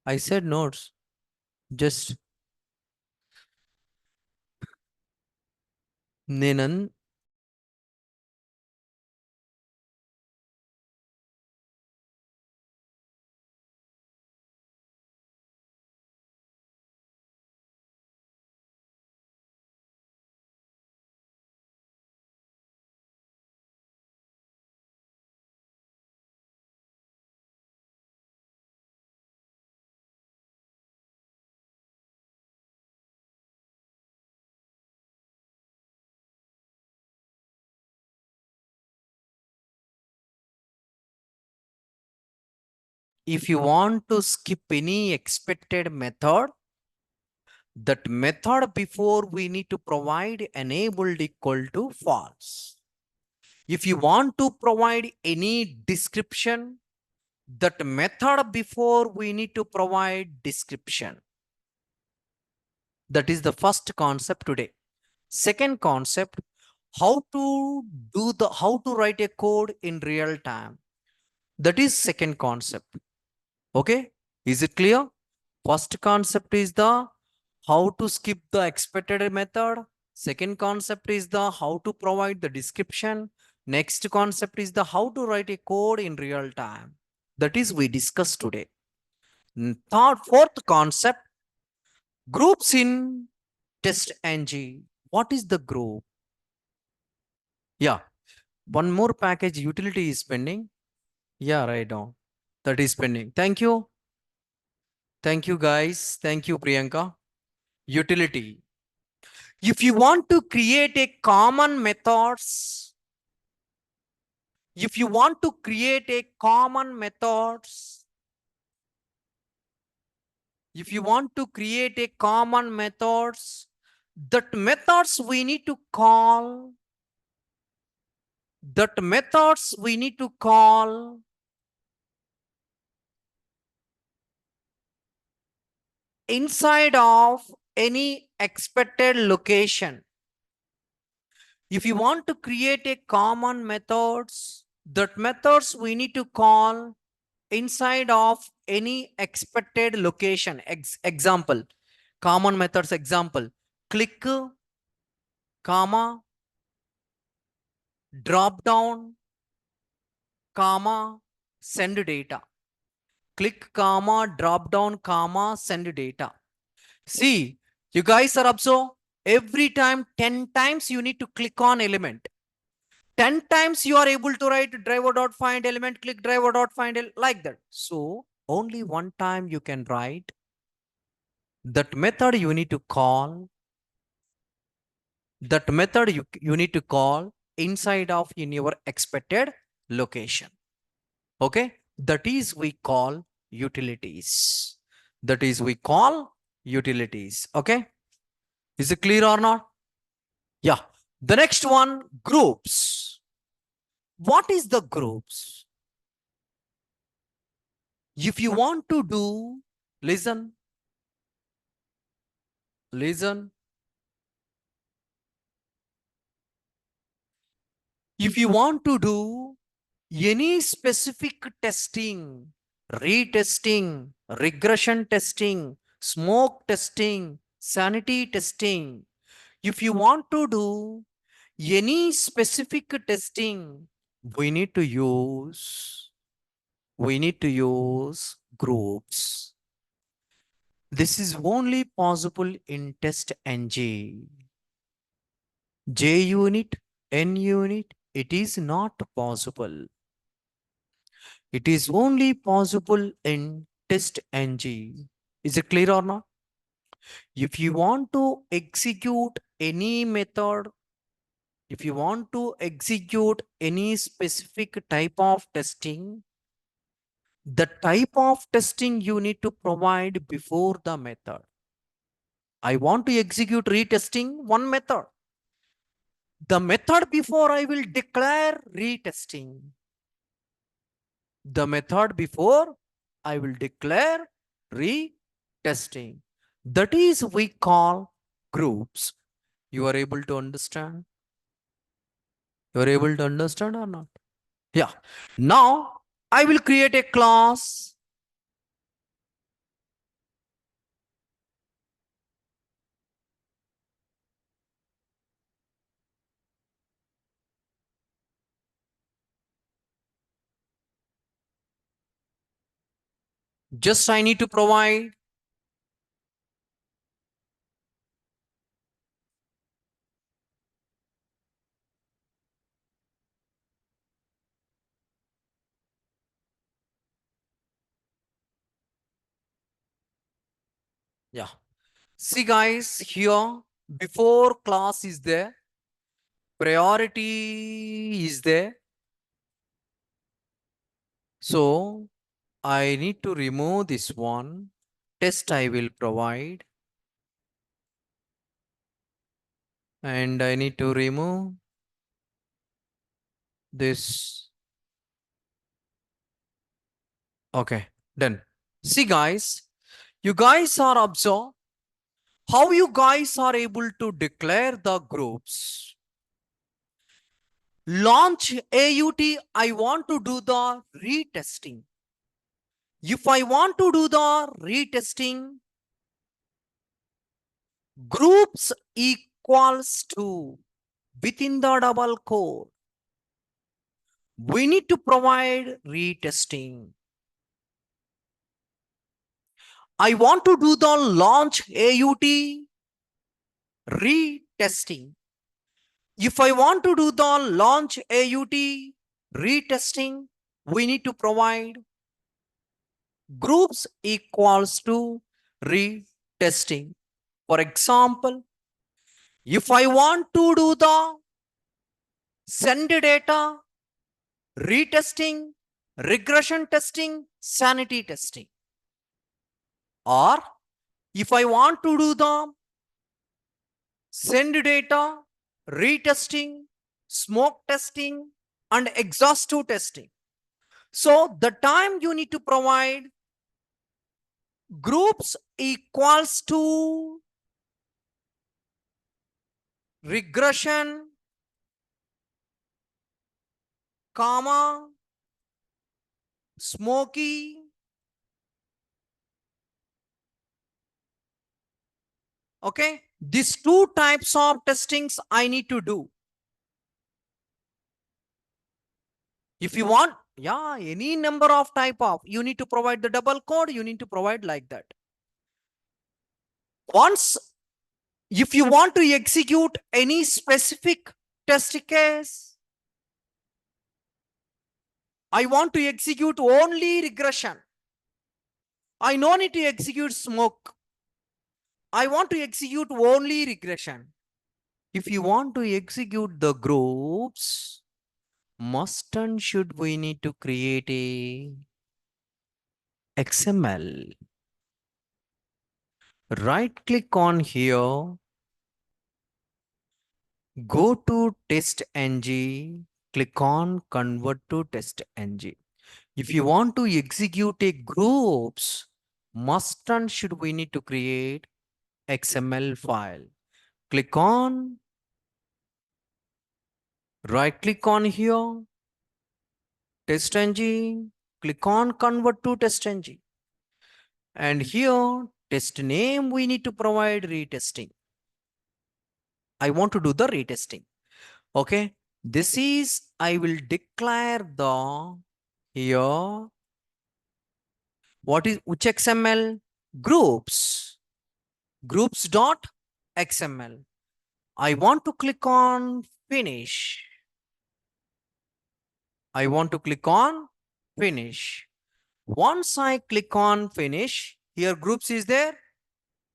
I said notes. Just Nenan. If you want to skip any expected method, that method before we need to provide enabled equal to false. If you want to provide any description, that method before we need to provide description. That is the first concept today. Second concept, how to write a code in real time. That is second concept. Okay. Is it clear? First concept is the how to skip the expected method. Second concept is the how to provide the description. Next concept is the how to write a code in real time. That is we discussed today. Third, fourth concept, groups in test ng. What is the group? Yeah. One more package utility is pending. Yeah, right now. That is pending. Thank you. Thank you, guys. Thank you, Priyanka. Utility. If you want to create a common methods, if you want to create a common methods, If you want to create a common methods, that methods we need to call, inside of any expected location. If you want to create a common methods, that methods we need to call inside of any expected location. Example, common methods example, click, comma, drop down, comma, send data. Click, comma, drop down, comma, send data. See, you guys are observe every time 10 times you need to click on element. 10 times you are able to write driver.find element, click driver.find like that. So only one time you can write that method you need to call, you need to call inside of in your expected location. Okay, that is we call utilities. Okay, is it clear or not? Yeah. The next one, groups. What is the groups? If you want to do, listen, listen. If you want to do any specific testing, retesting, regression testing, smoke testing, sanity testing, if you want to do any specific testing, we need to use groups. This is only possible in test ng. JUnit, NUnit, it is not possible. It is only possible in test ng. Is it clear or not? If you want to execute any method, if you want to execute any specific type of testing, the type of testing you need to provide before the method. I want to execute retesting one method. The method before I will declare retesting. The method before I will declare retesting. That is we call groups. You are able to understand? You are able to understand or not? Yeah. Now I will create a class. Just I need to provide yeah. See guys, here before class is there, priority is there. So I need to remove this one. Test I will provide. And I need to remove this. Okay, done. See guys, you guys are observe how you guys are able to declare the groups. Launch AUT, I want to do the retesting. If I want to do the retesting, groups equals to within the double quote. We need to provide retesting. I want to do the launch AUT retesting. If I want to do the launch AUT retesting, we need to provide groups equals to retesting. For example, if I want to do the send data, retesting, regression testing, sanity testing, or If I want to do the send data, retesting, smoke testing, and exhaustive testing. So the time you need to provide groups equals to regression, comma, smoky. Okay, these two types of testings I need to do. If you want, yeah, any number of type of, you need to provide the double code, you need to provide like that. Once, if you want to execute any specific test case, I want to execute only regression. I no need to execute smoke. I want to execute only regression. If you want to execute the groups, must and should we need to create a XML. Right click on here, go to test ng, click on convert to test ng. If you want to execute a groups, must and should we need to create XML file. Click on, right click on here, test ng, click on convert to test ng. And here, test name, we need to provide retesting. I want to do the retesting. Okay. This is, I will declare the here. What is which XML? Groups. Groups dot XML. I want to click on finish. I want to click on finish. Once I click on finish, here groups is there.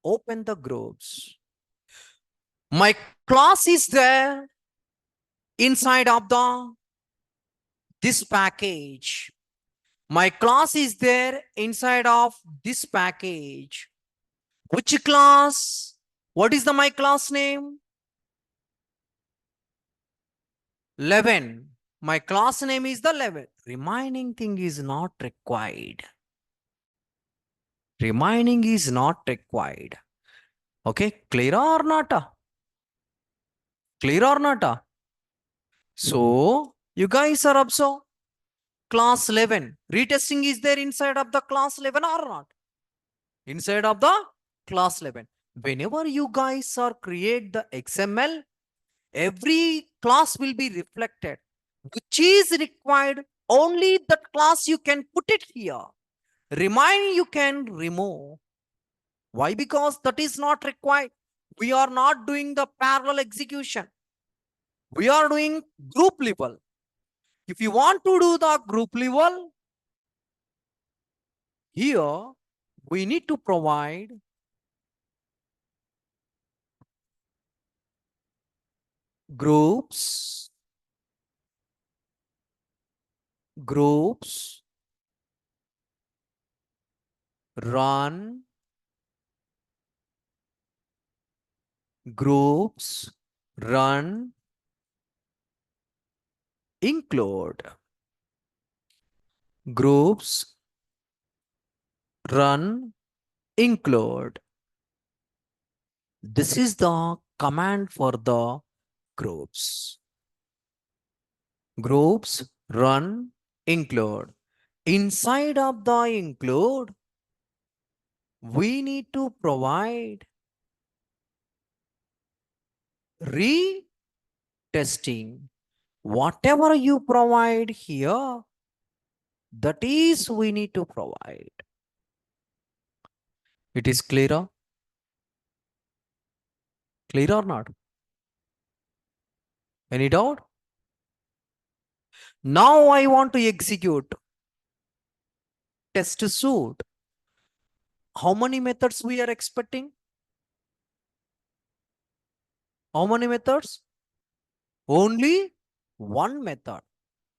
Open the groups. My class is there inside of the this package. My class is there inside of this package. Which class? What is the my class name? 11. My class name is the 11. Remaining thing is not required. Remaining is not required. Okay, clear or not? Clear or not? So, you guys are observed. Class 11. Retesting is there inside of the class 11 or not? Inside of the class 11. Whenever you guys are create the XML, every class will be reflected. Which is required, only that class you can put it here. Remind you can remove. Why? Because that is not required. We are not doing the parallel execution. We are doing group level. If you want to do the group level, here we need to provide groups, groups, run, groups, run, include, groups, run, include. This is the command for the groups. Groups, run, include. Inside of the include, we need to provide retesting. Whatever you provide here, that is we need to provide. It is clear? Clear or not? Any doubt? Now I want to execute test suite. How many methods we are expecting? How many methods? Only one method.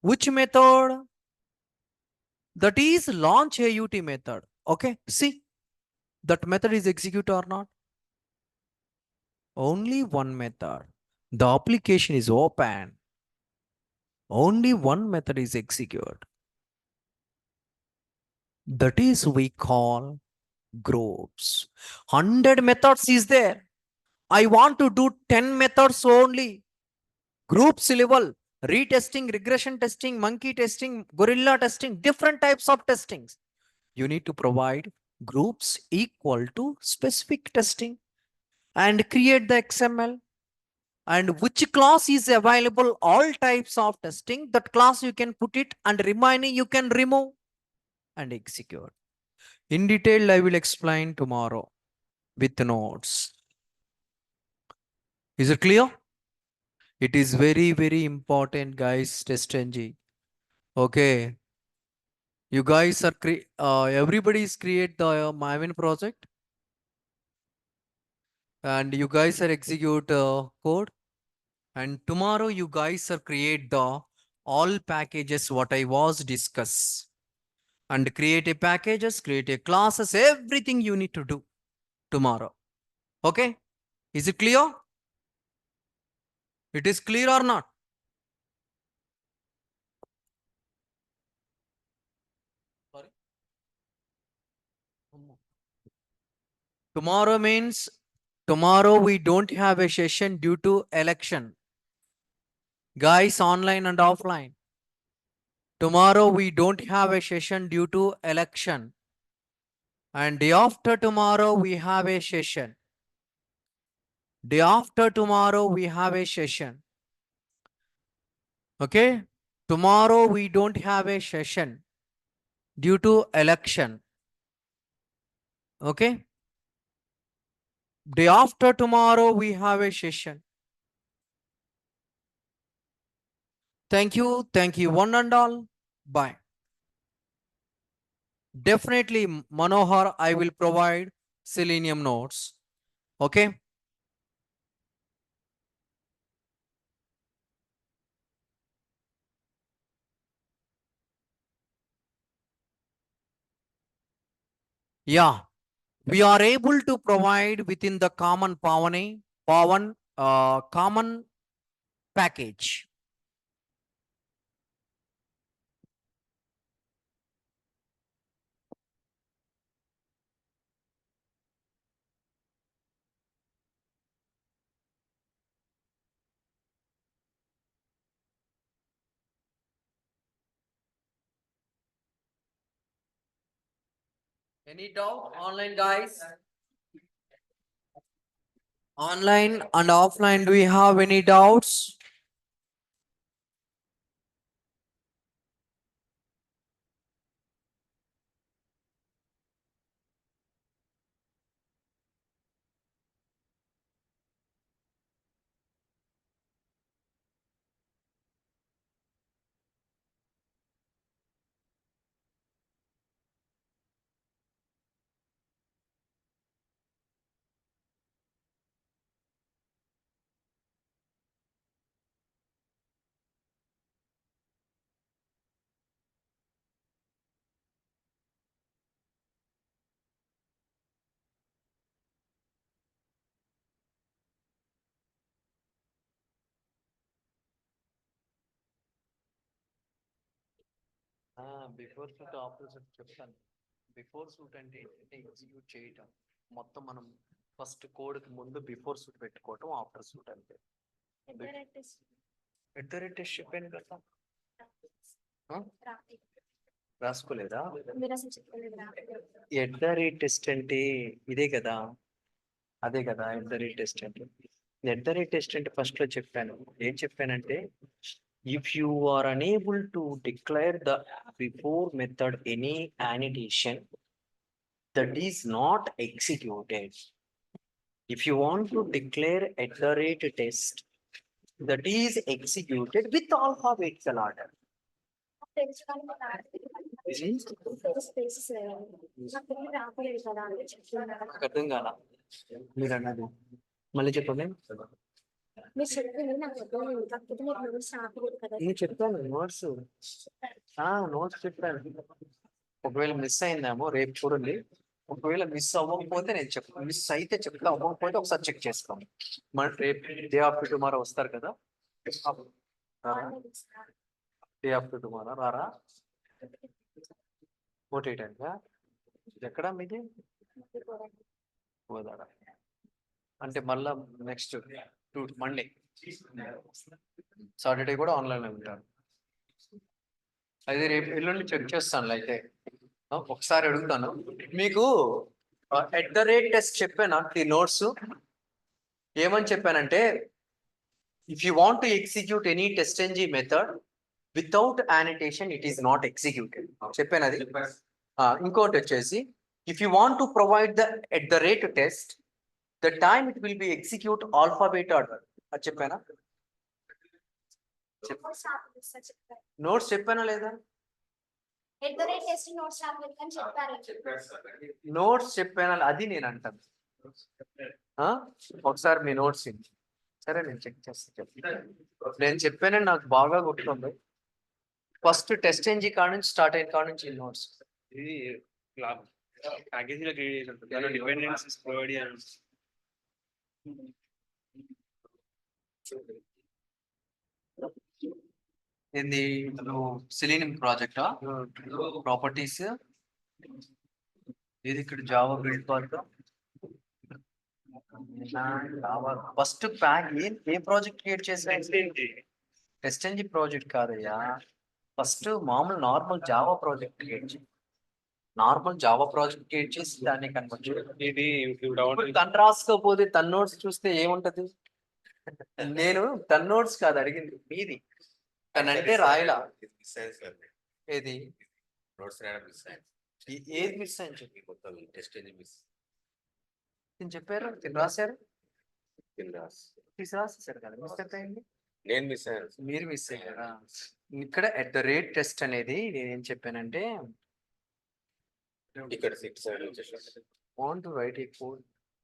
Which method? That is launch AUT method. Okay, see. That method is execute or not? Only one method. The application is open. Only one method is executed. That is we call groups. 100 methods is there. I want to do 10 methods only. Groups level, retesting, regression testing, monkey testing, gorilla testing, different types of testings. You need to provide groups equal to specific testing and create the XML and which class is available, all types of testing, that class you can put it and remaining you can remove and execute. In detail, I will explain tomorrow with notes. Is it clear? It is very, very important, guys, test ng. Okay. You guys are, everybody is create the Maven project and you guys are execute code. And tomorrow you guys are create the all packages what I was discuss and create a packages, create a classes, everything you need to do tomorrow. Okay. Is it clear? It is clear or not? Sorry. Tomorrow means tomorrow we don't have a session due to election. Guys, online and offline. Tomorrow we don't have a session due to election. And day after tomorrow we have a session. Day after tomorrow we have a session. Okay. Tomorrow we don't have a session due to election. Okay. Day after tomorrow we have a session. Thank you. Thank you one and all. Bye. Definitely, Manohar, I will provide Selenium notes. Okay. Yeah. We are able to provide within the common common package. Any doubt online, guys? Online and offline, do we have any doubts? Before shoot after shoot చెప్తాను. Before shoot అంటే execute చేయటం మొత్తం మనం first కోడ్కి ముందు before shoot పెట్టుకోవటం after shoot అంటే at the rate test చెప్పాను కదా. రాసుకోలేదా? ఎట్ ద రేట్ టెస్ట్ అంటే ఇదే కదా, అదే కదా ఎట్ ద రేట్ టెస్ట్ అంటే. ఎట్ ద రేట్ టెస్ట్ అంటే ఫస్ట్ లో చెప్పాను, ఏం చెప్పానంటే if you are unable to declare the before method any annotation that is not executed. If you want to declare at the rate test that is executed with alphabetical order. అర్థం కాల మీరు అన్నది, మళ్ళీ చెప్పండి. నేను చెప్తాను నోట్స్, నోట్స్ చెప్పాను. ఒకవేళ మిస్ అయిందేమో రేపు చూడండి, ఒకవేళ మిస్ అవ్వకపోతే నేను చెప్తాను, మిస్ అయితే చెప్తా, అవ్వకపోతే ఒకసారి చెక్ చేసుకోండి. మన రేపు డే ఆఫ్టర్ టుమారో వస్తారు కదా, డే ఆఫ్టర్ టుమారో రారా? ఓటీ టైంగా ఎక్కడ మీది? గోదాడ అంటే మళ్ళా నెక్స్ట్ మండే సాటర్డే కూడా ఆన్లైన్ ఉంటారు. అయితే రేపు ఎల్లుండి చెక్ చేస్తాను. అయితే ఒకసారి అడుగుతాను మీకు. ఎట్ ద రేట్ టెస్ట్ చెప్పాను ఈ నోట్స్ ఏమని చెప్పానంటే, if you want to execute any test NG method without annotation it is not executed చెప్పాను అది. ఇంకోటి వచ్చేసి, if you want to provide the at the rate test the time it will be execute alphabet order అది చెప్పానా? Notes చెప్పానా లేదా? Notes చెప్పానా అది నేను అంటాను. ఒకసారి మీ నోట్స్ సరే నేను చెక్ చేస్తాను. నేను చెప్పానని నాకు బాగా గుర్తుంది. ఫస్ట్ టెస్ట్ ఎన్జీ కాడ నుంచి స్టార్ట్ అయిన కాడ నుంచి నోట్స్ ఇది ప్యాకేజీలో క్రియేట్ చేసి ఉంటుంది. దానిలో డిపెండెన్సీస్ ప్రొవైడ్ చేయాలి. ఇది సెలీనియం ప్రాజెక్టా? ప్రాపర్టీస్ ఇది ఇక్కడ Java build part. First pack ఏ ప్రాజెక్ట్ క్రియేట్ చేసా? టెస్ట్ ఎన్జీ ప్రాజెక్ట్ కాదయ్యా, ఫస్ట్ మామూలు నార్మల్ జావా ప్రాజెక్ట్ క్రియేట్ చేయి. నార్మల్ జావా ప్రాజెక్ట్ క్రియేట్ చేసి దాన్ని కన్వర్ట్ చేయాలి. ఇది తను రాసుకోపోతే తన నోట్స్ చూస్తే ఏముంటది? నేను తన నోట్స్ కాదు అడిగింది, మీది. తనంటే రాయలా ఏది ఏది మిస్ అని చెప్పి టెస్ట్ మిస్ చెప్పారు. తిని రాశారు, తీసి రాసేసారు కదా, మిస్ ఎంత అయింది? నేను మిస్ అయ్యాను, మీరు మిస్ అయ్యారా? ఇక్కడ ఎట్ ద రేట్ టెస్ట్ అనేది నేనేం చెప్పానంటే, ఇక్కడ want to write a code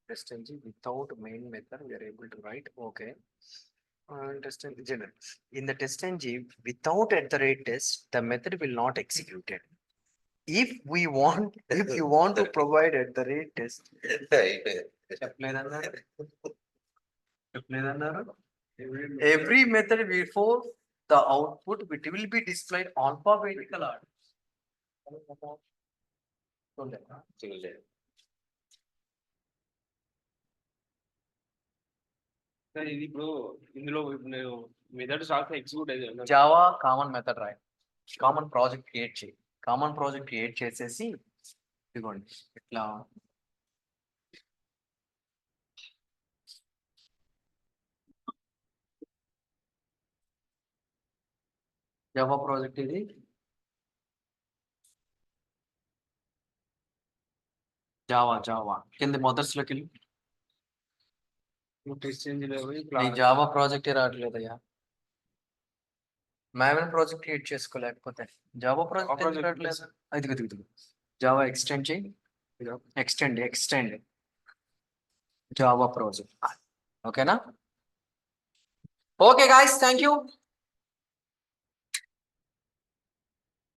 test engine without main method we are able to write okay. Test engine in the test engine without at the rate test the method will not executed. If you want to provide at the rate test every method before the output it will be displayed alphabetical order. ఇది ఇప్పుడు ఇందులో method solve execute అయ్యేది Java common method రాయి, common project create చేయి. Common project create చేసేసి ఇదిగోండి ఇట్లా Java project ఇది జావా కింద మొదర్స్లోకి వెళ్ళి జావా ప్రాజెక్ట్ రావట్లేదయ్యా. మేమేం ప్రాజెక్ట్ క్రియేట్ చేసుకోలేకపోతే జావా ప్రాజెక్ట్ రావట్లేదు. ఇది జావా ఎక్స్టెండ్ చేయి, ఎక్స్టెండ్ జావా ప్రాజెక్ట్. ఓకేనా? Okay guys, thank you.